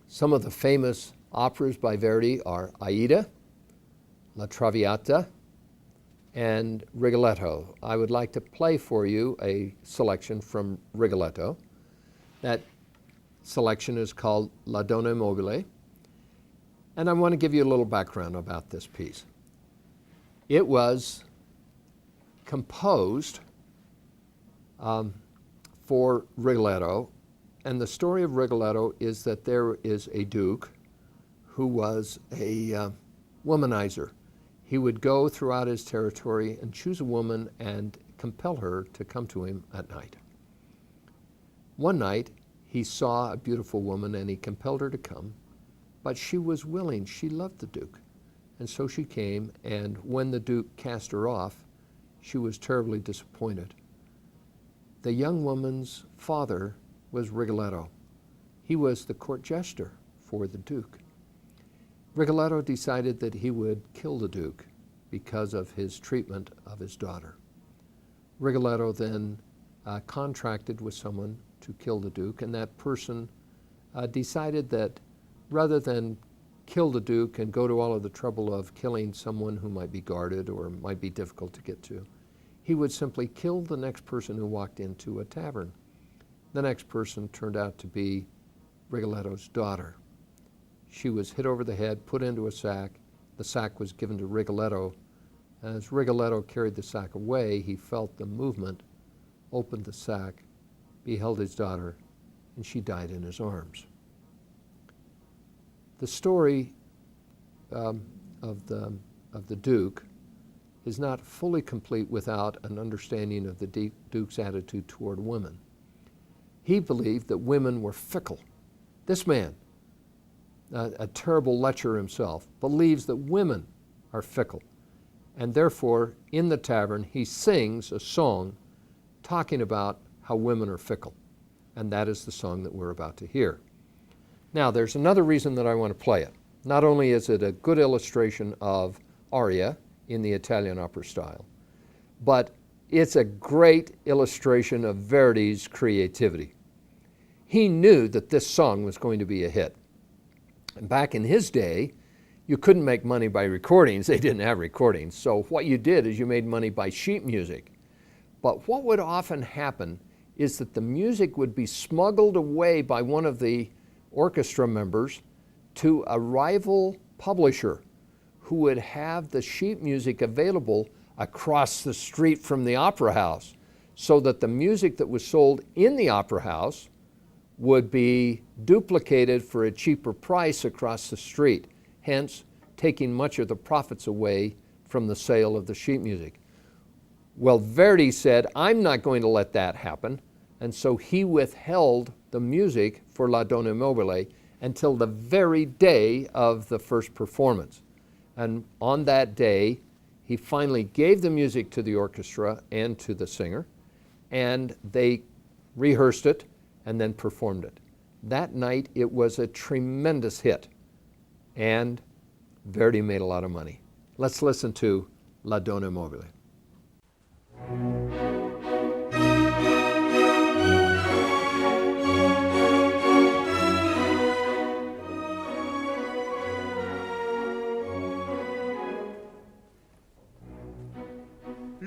Some of the famous operas by Verdi are Aida, La Traviata, and Rigoletto. I would like to play for you a selection from Rigoletto. That selection is called La Donna Mobile, and I want to give you a little background about this piece. It was composed for Rigoletto, and the story of Rigoletto is that there is a duke who was a womanizer. He would go throughout his territory and choose a woman and compel her to come to him at night. One night, he saw a beautiful woman and he compelled her to come, but she was willing. She loved the duke. And so she came, and when the duke cast her off, she was terribly disappointed. The young woman's father was Rigoletto. He was the court jester for the duke. Rigoletto decided that he would kill the duke because of his treatment of his daughter. Rigoletto then contracted with someone to kill the duke, and that person decided that rather than kill the duke and go to all of the trouble of killing someone who might be guarded or might be difficult to get to, he would simply kill the next person who walked into a tavern. The next person turned out to be Rigoletto's daughter. She was hit over the head, put into a sack. The sack was given to Rigoletto. As Rigoletto carried the sack away, he felt the movement, opened the sack, beheld his daughter, and she died in his arms. The story of the Duke is not fully complete without an understanding of the Duke's attitude toward women. He believed that women were fickle. This man, a terrible lecher himself, believes that women are fickle. And therefore, in the tavern, he sings a song talking about how women are fickle. And that is the song that we're about to hear. Now, there's another reason that I want to play it. Not only is it a good illustration of aria in the Italian opera style, but it's a great illustration of Verdi's creativity. He knew that this song was going to be a hit. And back in his day, you couldn't make money by recordings. They didn't have recordings. So what you did is you made money by sheet music. But what would often happen is that the music would be smuggled away by one of the orchestra members to a rival publisher who would have the sheet music available across the street from the opera house, so that the music that was sold in the opera house would be duplicated for a cheaper price across the street, hence taking much of the profits away from the sale of the sheet music. Well, Verdi said, I'm not going to let that happen, and so he withheld the music for La Donna Mobile until the very day of the first performance. And on that day, he finally gave the music to the orchestra and to the singer, and they rehearsed it and then performed it. That night, it was a tremendous hit. And Verdi made a lot of money. Let's listen to La Donna Mobile.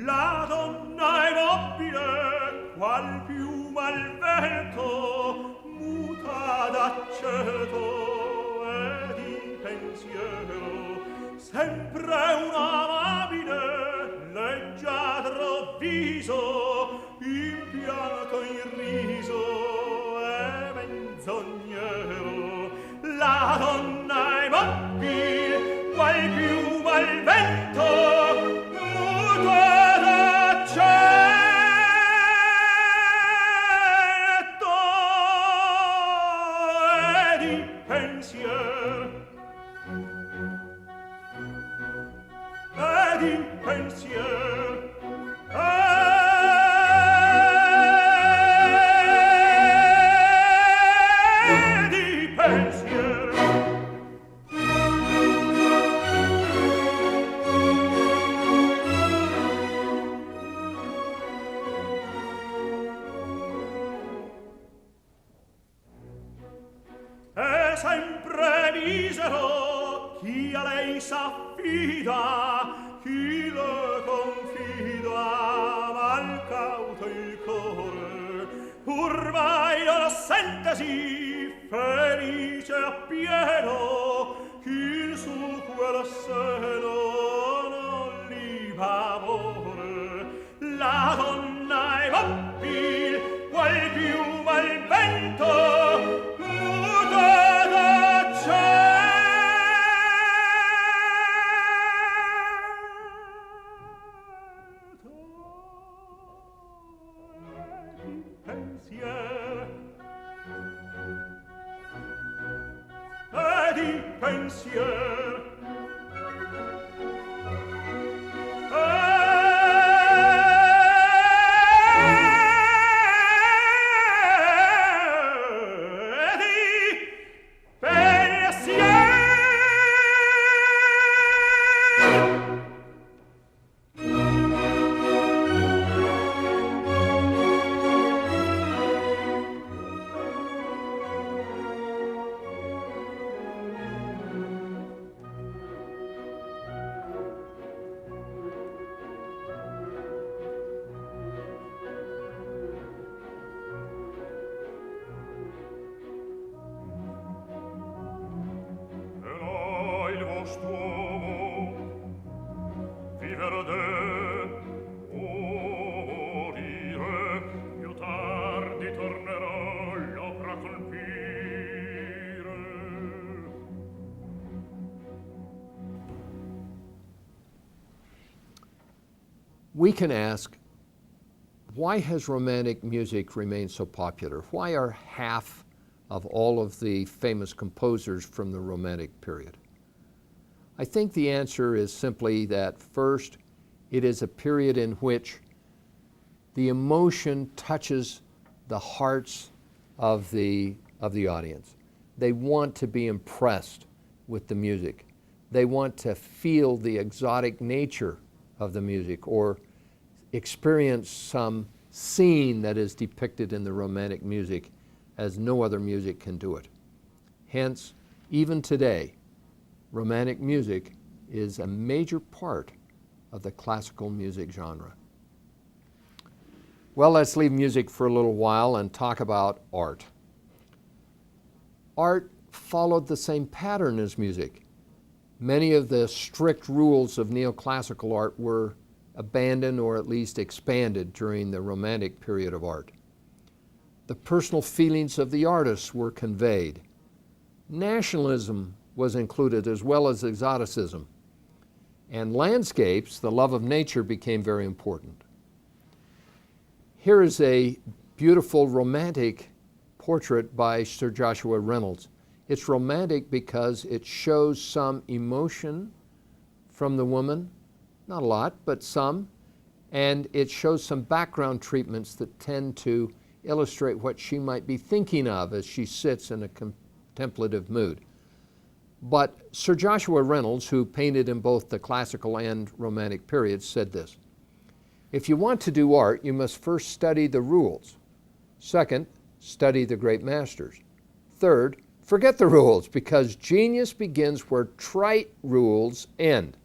La donna è nobile, qual piuma al vento, muta d'aceto e di pensiero, sempre un amabile, leggiadro viso, impianto irriso e menzognero. La donna è mobile, qual piuma al vento, sempre misero chi a lei s'affida, chi le confida, mal cauto il core, ormai lo sentesi felice appieno, chi il su quel seno non li va amore. La donna è mobile, qual piuma al vento, pensier We can ask, why has romantic music remained so popular? Why are half of all of the famous composers from the Romantic period? I think the answer is simply that first, it is a period in which the emotion touches the hearts of the audience. They want to be impressed with the music. They want to feel the exotic nature of the music or experience some scene that is depicted in the Romantic music as no other music can do it. Hence, even today, Romantic music is a major part of the classical music genre. Well, let's leave music for a little while and talk about art. Art followed the same pattern as music. Many of the strict rules of neoclassical art were abandoned or at least expanded during the Romantic period of art. The personal feelings of the artists were conveyed. Nationalism was included as well as exoticism. And landscapes, the love of nature, became very important. Here is a beautiful romantic portrait by Sir Joshua Reynolds. It's romantic because it shows some emotion from the woman, not a lot, but some, and it shows some background treatments that tend to illustrate what she might be thinking of as she sits in a contemplative mood. But Sir Joshua Reynolds, who painted in both the classical and romantic periods, said this: "If you want to do art, you must first study the rules. Second, study the great masters. Third, forget the rules, because genius begins where trite rules end.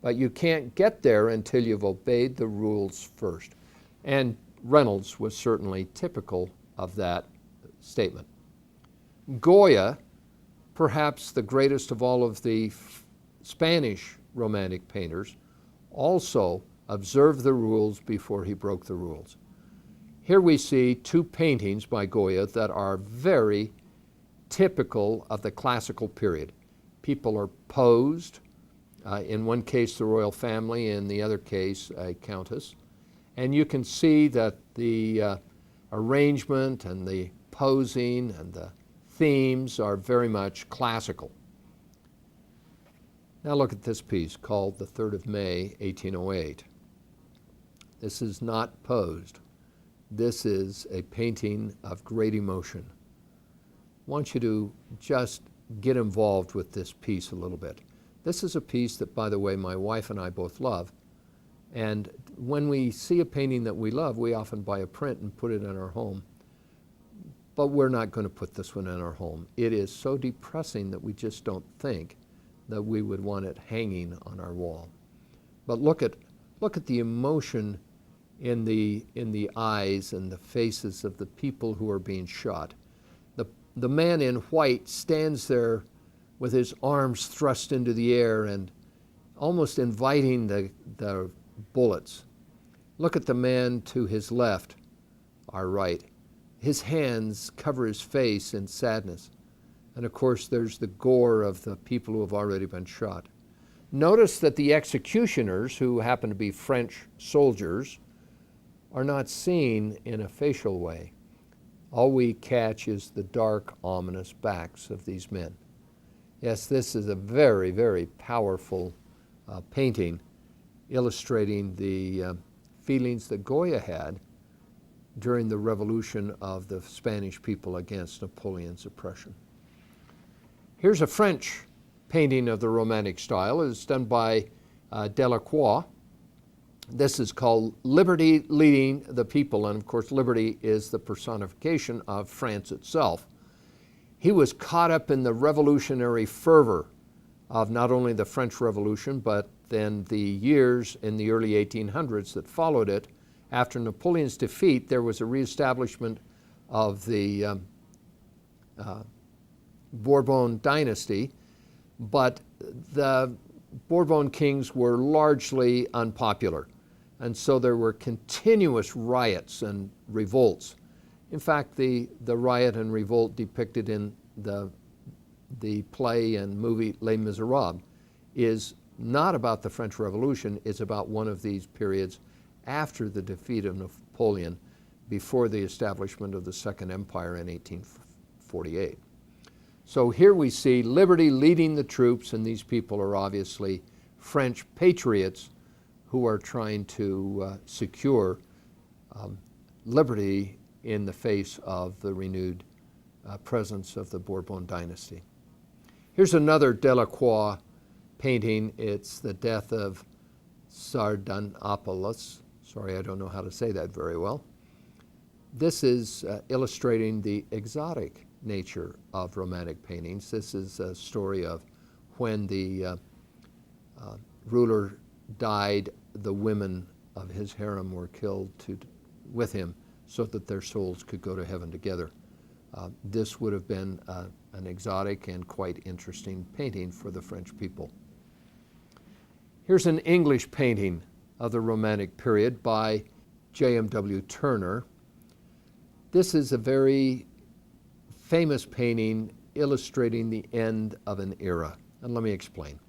But you can't get there until you've obeyed the rules first." And Reynolds was certainly typical of that statement. Goya, perhaps the greatest of all of the Spanish romantic painters, also observed the rules before he broke the rules. Here we see two paintings by Goya that are very typical of the classical period. People are posed, in one case the royal family, in the other case a countess, and you can see that the arrangement and the posing and the themes are very much classical. Now look at this piece called The 3rd of May, 1808. This is not posed. This is a painting of great emotion. I want you to just get involved with this piece a little bit. This is a piece that, by the way, my wife and I both love. And when we see a painting that we love, we often buy a print and put it in our home. But we're not going to put this one in our home. It is so depressing that we just don't think that we would want it hanging on our wall. But look at the emotion in the eyes and the faces of the people who are being shot. The man in white stands there with his arms thrust into the air and almost inviting the bullets. Look at the man to his left, our right. His hands cover his face in sadness. And of course, there's the gore of the people who have already been shot. Notice that the executioners, who happen to be French soldiers, are not seen in a facial way. All we catch is the dark, ominous backs of these men. Yes, this is a very, very powerful painting illustrating the feelings that Goya had during the revolution of the Spanish people against Napoleon's oppression. Here's a French painting of the Romantic style. It's done by Delacroix. This is called Liberty Leading the People, and of course liberty is the personification of France itself. He was caught up in the revolutionary fervor of not only the French Revolution, but then the years in the early 1800s that followed it. After Napoleon's defeat, there was a reestablishment of the Bourbon dynasty, but the Bourbon kings were largely unpopular, and so there were continuous riots and revolts. In fact, the riot and revolt depicted in the play and movie Les Miserables is not about the French Revolution, it's about one of these periods after the defeat of Napoleon, before the establishment of the Second Empire in 1848. So here we see liberty leading the troops, and these people are obviously French patriots who are trying to secure liberty in the face of the renewed presence of the Bourbon dynasty. Here's another Delacroix painting. It's the death of Sardanapalus. Sorry, I don't know how to say that very well. This is illustrating the exotic nature of Romantic paintings. This is a story of when the ruler died, the women of his harem were killed with him so that their souls could go to heaven together. This would have been an exotic and quite interesting painting for the French people. Here's an English painting of the Romantic period by J.M.W. Turner. This is a very famous painting illustrating the end of an era. And let me explain.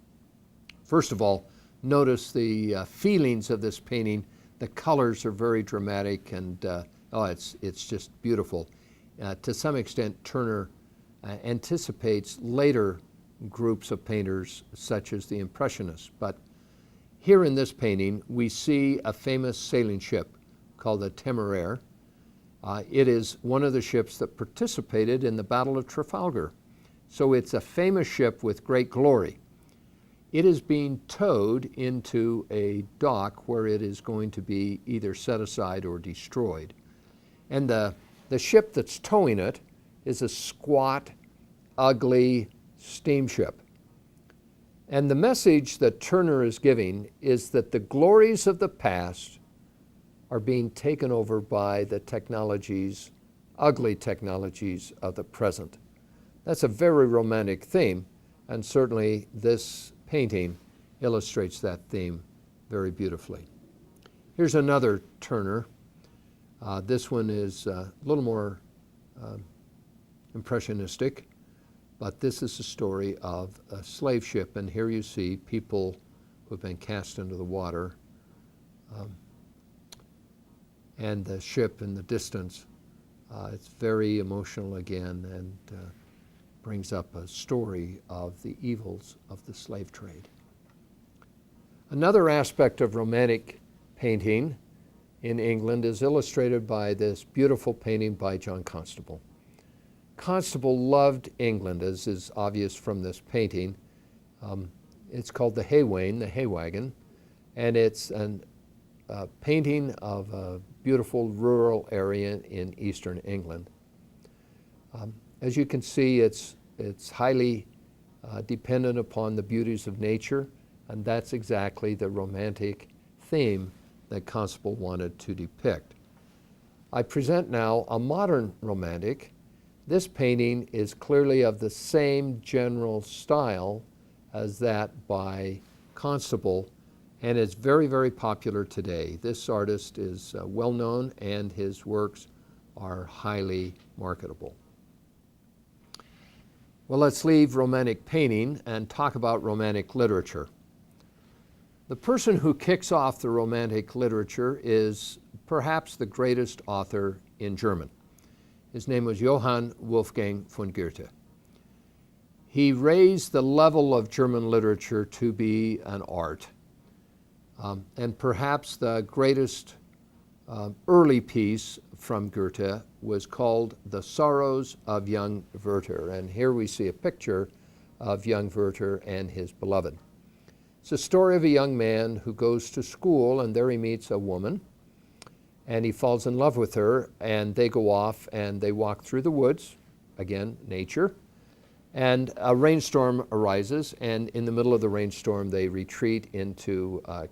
First of all, notice the feelings of this painting. The colors are very dramatic, and it's just beautiful. To some extent, Turner anticipates later groups of painters such as the Impressionists. But here in this painting, we see a famous sailing ship called the Temeraire. It is one of the ships that participated in the Battle of Trafalgar. So it's a famous ship with great glory. It is being towed into a dock where it is going to be either set aside or destroyed. And the ship that's towing it is a squat, ugly steamship. And the message that Turner is giving is that the glories of the past are being taken over by the technologies, ugly technologies of the present. That's a very romantic theme, and certainly this painting illustrates that theme very beautifully. Here's another Turner. This one is a little more impressionistic, but this is the story of a slave ship, and here you see people who've been cast into the water, and the ship in the distance. It's very emotional again, and brings up a story of the evils of the slave trade. Another aspect of romantic painting in England is illustrated by this beautiful painting by John Constable. Constable loved England, as is obvious from this painting. It's called the Hay Wain, the Hay Wagon, and it's a painting of a beautiful rural area in eastern England. As you can see, it's highly dependent upon the beauties of nature, and that's exactly the romantic theme that Constable wanted to depict. I present now a modern romantic. This painting is clearly of the same general style as that by Constable, and it's very, very popular today. This artist is well known, and his works are highly marketable. Well, let's leave romantic painting and talk about romantic literature. The person who kicks off the romantic literature is perhaps the greatest author in German. His name was Johann Wolfgang von Goethe. He raised the level of German literature to be an art. And perhaps the greatest early piece from Goethe was called The Sorrows of Young Werther. And here we see a picture of young Werther and his beloved. It's a story of a young man who goes to school, and there he meets a woman, and he falls in love with her, and they go off and they walk through the woods, again, nature, and a rainstorm arises, and in the middle of the rainstorm they retreat into a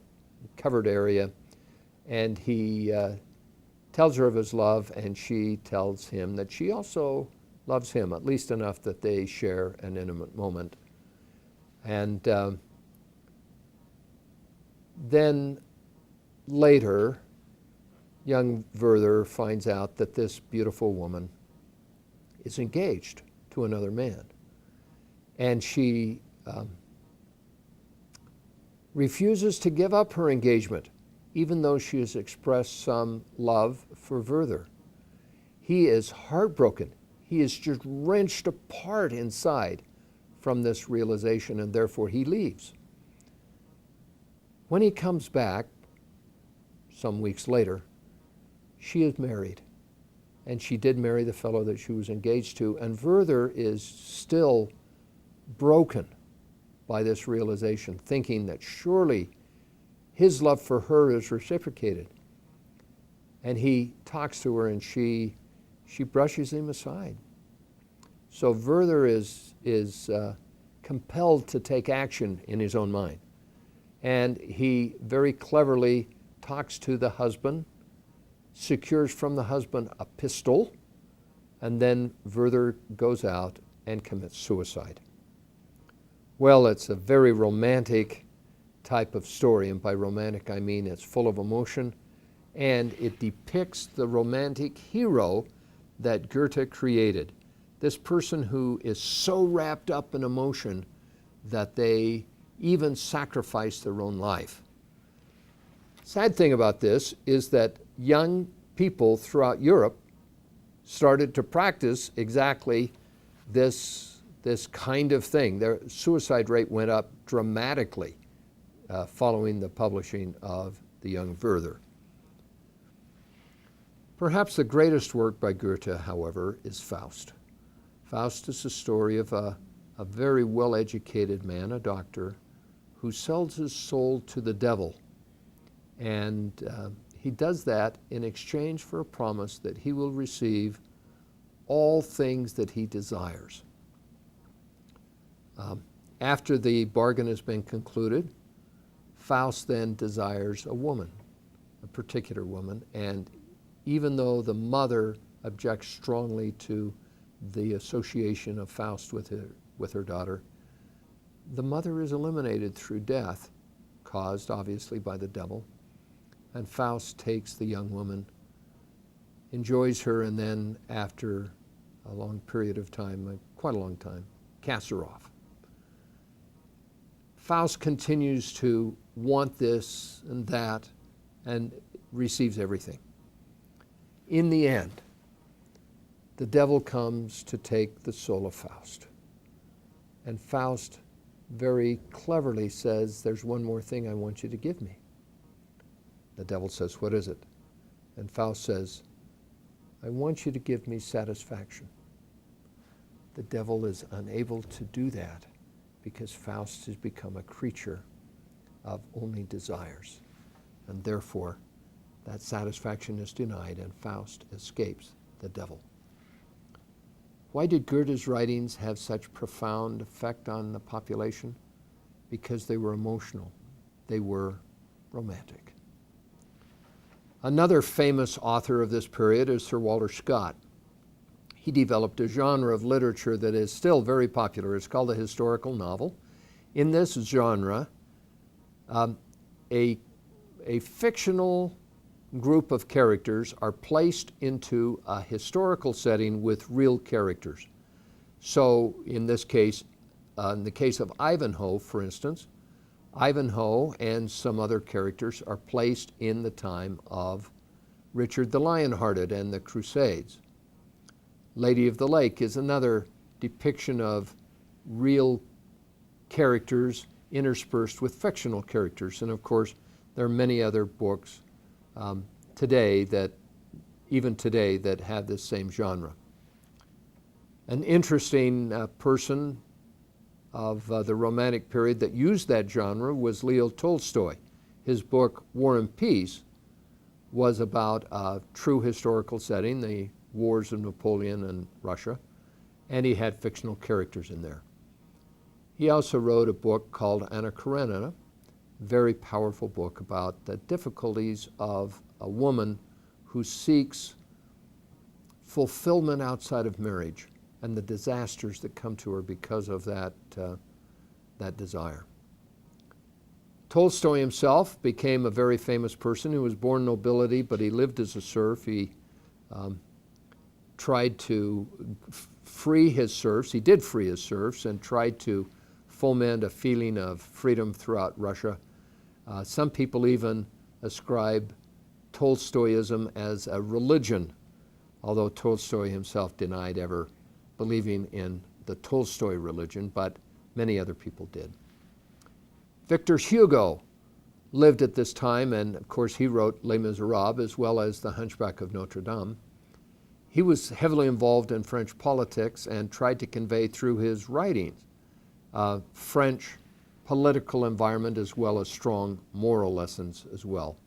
covered area, and he tells her of his love, and she tells him that she also loves him, at least enough that they share an intimate moment. And then later, young Werther finds out that this beautiful woman is engaged to another man. And she refuses to give up her engagement, even though she has expressed some love for Werther. He is heartbroken. He is just wrenched apart inside from this realization, and therefore he leaves. When he comes back, some weeks later, she is married. And she did marry the fellow that she was engaged to, and Werther is still broken by this realization, thinking that surely his love for her is reciprocated. And he talks to her, and she brushes him aside. So Werther is compelled to take action in his own mind. And he very cleverly talks to the husband, secures from the husband a pistol, and then Werther goes out and commits suicide. Well, it's a very romantic type of story, and by romantic I mean it's full of emotion, and it depicts the romantic hero that Goethe created. This person who is so wrapped up in emotion that they even sacrifice their own life. Sad thing about this is that young people throughout Europe started to practice exactly this kind of thing. Their suicide rate went up dramatically following the publishing of the young Werther. Perhaps the greatest work by Goethe, however, is Faust. Faust is the story of a very well-educated man, a doctor, who sells his soul to the devil. And he does that in exchange for a promise that he will receive all things that he desires. After the bargain has been concluded, Faust then desires a woman, a particular woman, and even though the mother objects strongly to the association of Faust with her daughter, the mother is eliminated through death, caused obviously by the devil, and Faust takes the young woman, enjoys her, and then after a long period of time, quite a long time, casts her off. Faust continues to want this and that and receives everything. In the end, the devil comes to take the soul of Faust. And Faust very cleverly says, "There's one more thing I want you to give me." The devil says, "What is it?" And Faust says, "I want you to give me satisfaction." The devil is unable to do that because Faust has become a creature of only desires. And therefore, that satisfaction is denied and Faust escapes the devil. Why did Goethe's writings have such profound effect on the population? Because they were emotional. They were romantic. Another famous author of this period is Sir Walter Scott. He developed a genre of literature that is still very popular. It's called the historical novel. In this genre, a fictional group of characters are placed into a historical setting with real characters. So in this case, in the case of Ivanhoe, for instance, Ivanhoe and some other characters are placed in the time of Richard the Lionhearted and the Crusades. Lady of the Lake is another depiction of real characters interspersed with fictional characters. And of course, there are many other books today that have this same genre. An interesting person of the Romantic period that used that genre was Leo Tolstoy. His book, War and Peace, was about a true historical setting, the wars of Napoleon and Russia, and he had fictional characters in there. He also wrote a book called Anna Karenina, very powerful book about the difficulties of a woman who seeks fulfillment outside of marriage and the disasters that come to her because of that desire. Tolstoy himself became a very famous person who was born nobility, but he lived as a serf. He tried to free his serfs. He did free his serfs and tried to foment a feeling of freedom throughout Russia. Some people even ascribe Tolstoyism as a religion, although Tolstoy himself denied ever believing in the Tolstoy religion, but many other people did. Victor Hugo lived at this time, and of course he wrote Les Miserables as well as The Hunchback of Notre Dame. He was heavily involved in French politics and tried to convey through his writings French political environment as well as strong moral lessons as well.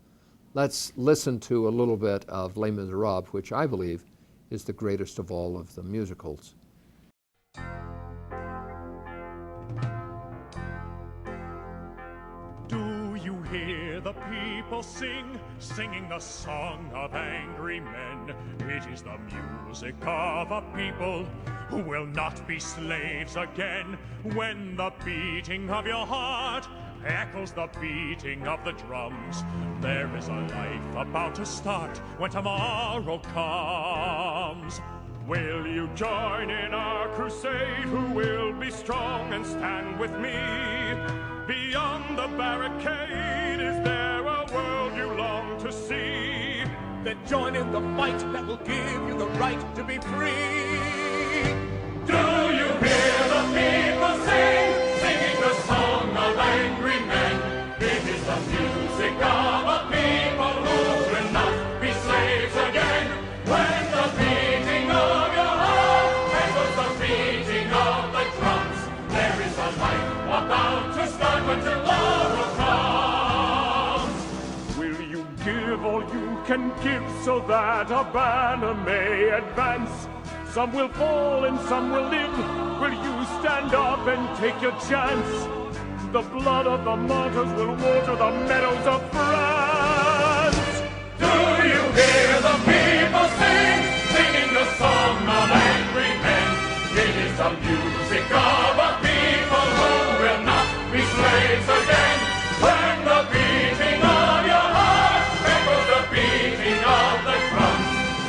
Let's listen to a little bit of Les Miserables, which I believe is the greatest of all of the musicals. Do you hear the people singing the song of angry men? It is the music of a people who will not be slaves again. When the beating of your heart echoes the beating of the drums, there is a life about to start when tomorrow comes. Will you join in our crusade? Who will be strong and stand with me? Beyond the barricade, is there a world you long to see? Then join in the fight that will give you the right to be free. Do you hear the people singing the song of angry men? It is the music of a people who will not be slaves again. When the beating of your heart echoes the beat so that a banner may advance. Some will fall and some will live. Will you stand up and take your chance? The blood of the martyrs will water the meadows of France. Do you hear the people sing, singing the song of angry men? It is the music of a people who will not be slaves again. When the beating of your heart echoes the beating of the drum,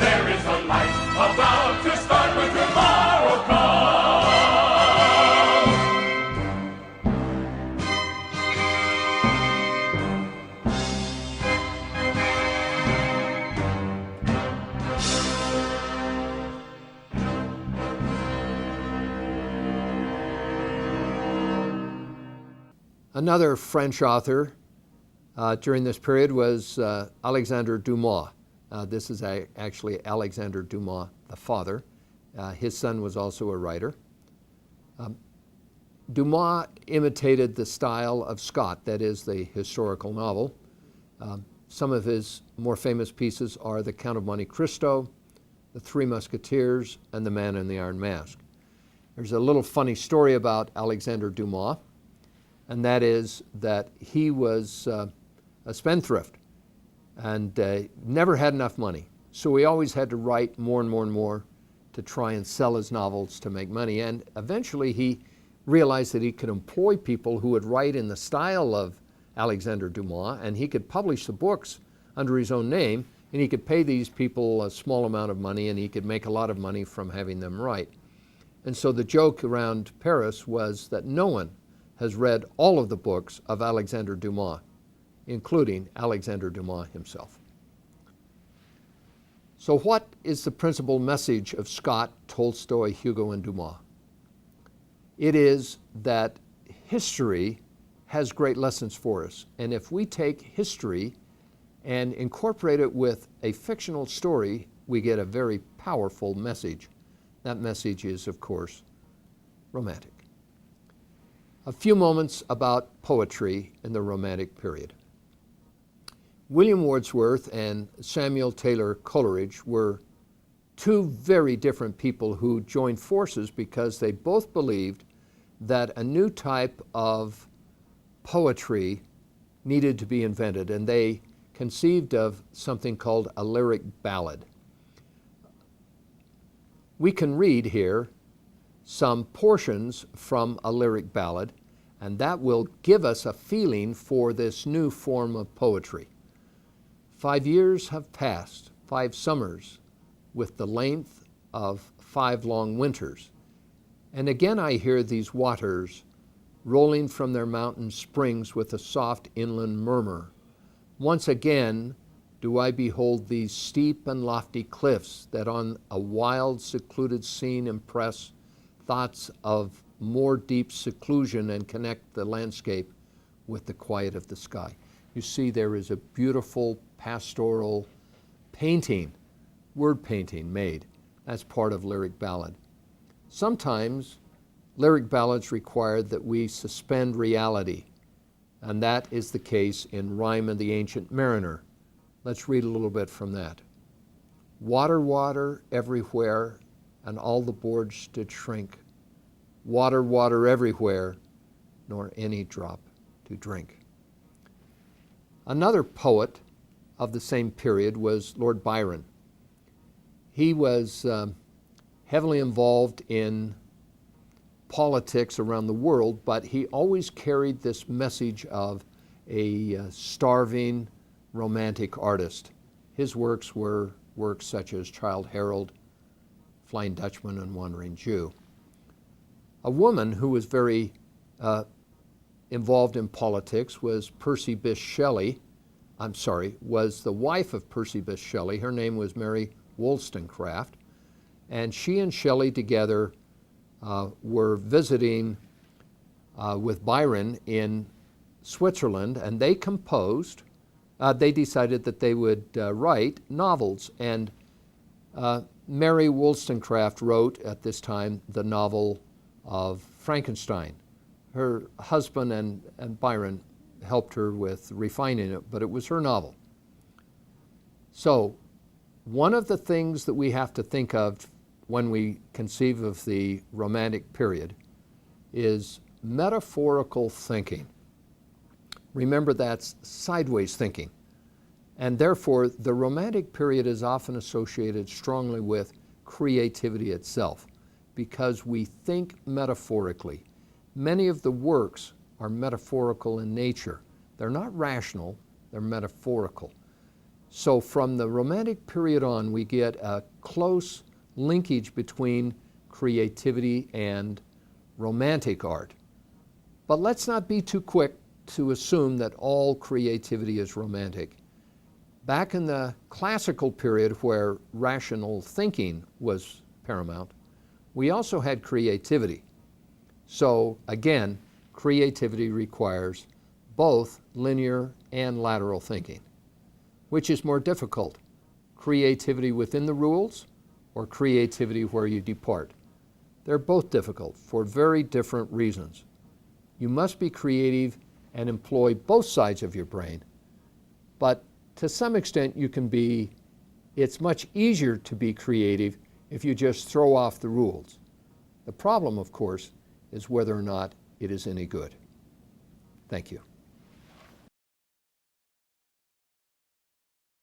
there is a light about to start when tomorrow comes. Another French author during this period was Alexandre Dumas. This is actually Alexandre Dumas, the father. His son was also a writer. Dumas imitated the style of Scott, that is, the historical novel. Some of his more famous pieces are The Count of Monte Cristo, The Three Musketeers, and The Man in the Iron Mask. There's a little funny story about Alexandre Dumas, and that is that he was a spendthrift and never had enough money. So he always had to write more and more and more to try and sell his novels to make money. And eventually he realized that he could employ people who would write in the style of Alexandre Dumas, and he could publish the books under his own name, and he could pay these people a small amount of money, and he could make a lot of money from having them write. And so the joke around Paris was that no one has read all of the books of Alexandre Dumas, including Alexandre Dumas himself. So what is the principal message of Scott, Tolstoy, Hugo, and Dumas? It is that history has great lessons for us. And if we take history and incorporate it with a fictional story, we get a very powerful message. That message is, of course, romantic. A few moments about poetry in the Romantic period. William Wordsworth and Samuel Taylor Coleridge were two very different people who joined forces because they both believed that a new type of poetry needed to be invented, and they conceived of something called a lyric ballad. We can read here some portions from a lyric ballad, and that will give us a feeling for this new form of poetry. 5 years have passed, 5 summers, with the length of 5 long winters. And again I hear these waters rolling from their mountain springs with a soft inland murmur. Once again do I behold these steep and lofty cliffs that on a wild, secluded scene impress thoughts of more deep seclusion and connect the landscape with the quiet of the sky. You see, there is a beautiful pastoral painting, word painting made. That's part of lyric ballad. Sometimes lyric ballads require that we suspend reality, and that is the case in Rime of the Ancient Mariner. Let's read a little bit from that. Water, water everywhere, and all the boards did shrink. Water, water everywhere, nor any drop to drink. Another poet of the same period was Lord Byron. He was heavily involved in politics around the world, but he always carried this message of a starving romantic artist. His works were works such as Childe Harold, Flying Dutchman, and Wandering Jew. A woman who was very involved in politics was Percy Bysshe Shelley. Was the wife of Percy Bysshe Shelley. Her name was Mary Wollstonecraft, and she and Shelley together were visiting with Byron in Switzerland, and they composed. They decided that they would write novels, and Mary Wollstonecraft wrote at this time the novel of Frankenstein. Her husband and Byron helped her with refining it, but it was her novel. So One of the things that we have to think of when we conceive of the Romantic period is metaphorical thinking. Remember, that's sideways thinking. And therefore, the Romantic period is often associated strongly with creativity itself because we think metaphorically. Many of the works are metaphorical in nature. They're not rational, they're metaphorical. So from the Romantic period on, we get a close linkage between creativity and romantic art. But let's not be too quick to assume that all creativity is romantic. Back in the classical period where rational thinking was paramount, we also had creativity. So again, creativity requires both linear and lateral thinking. Which is more difficult, creativity within the rules or creativity where you depart? They're both difficult for very different reasons. You must be creative and employ both sides of your brain, but to some extent it's much easier to be creative if you just throw off the rules. The problem, of course, is whether or not it is any good. Thank you.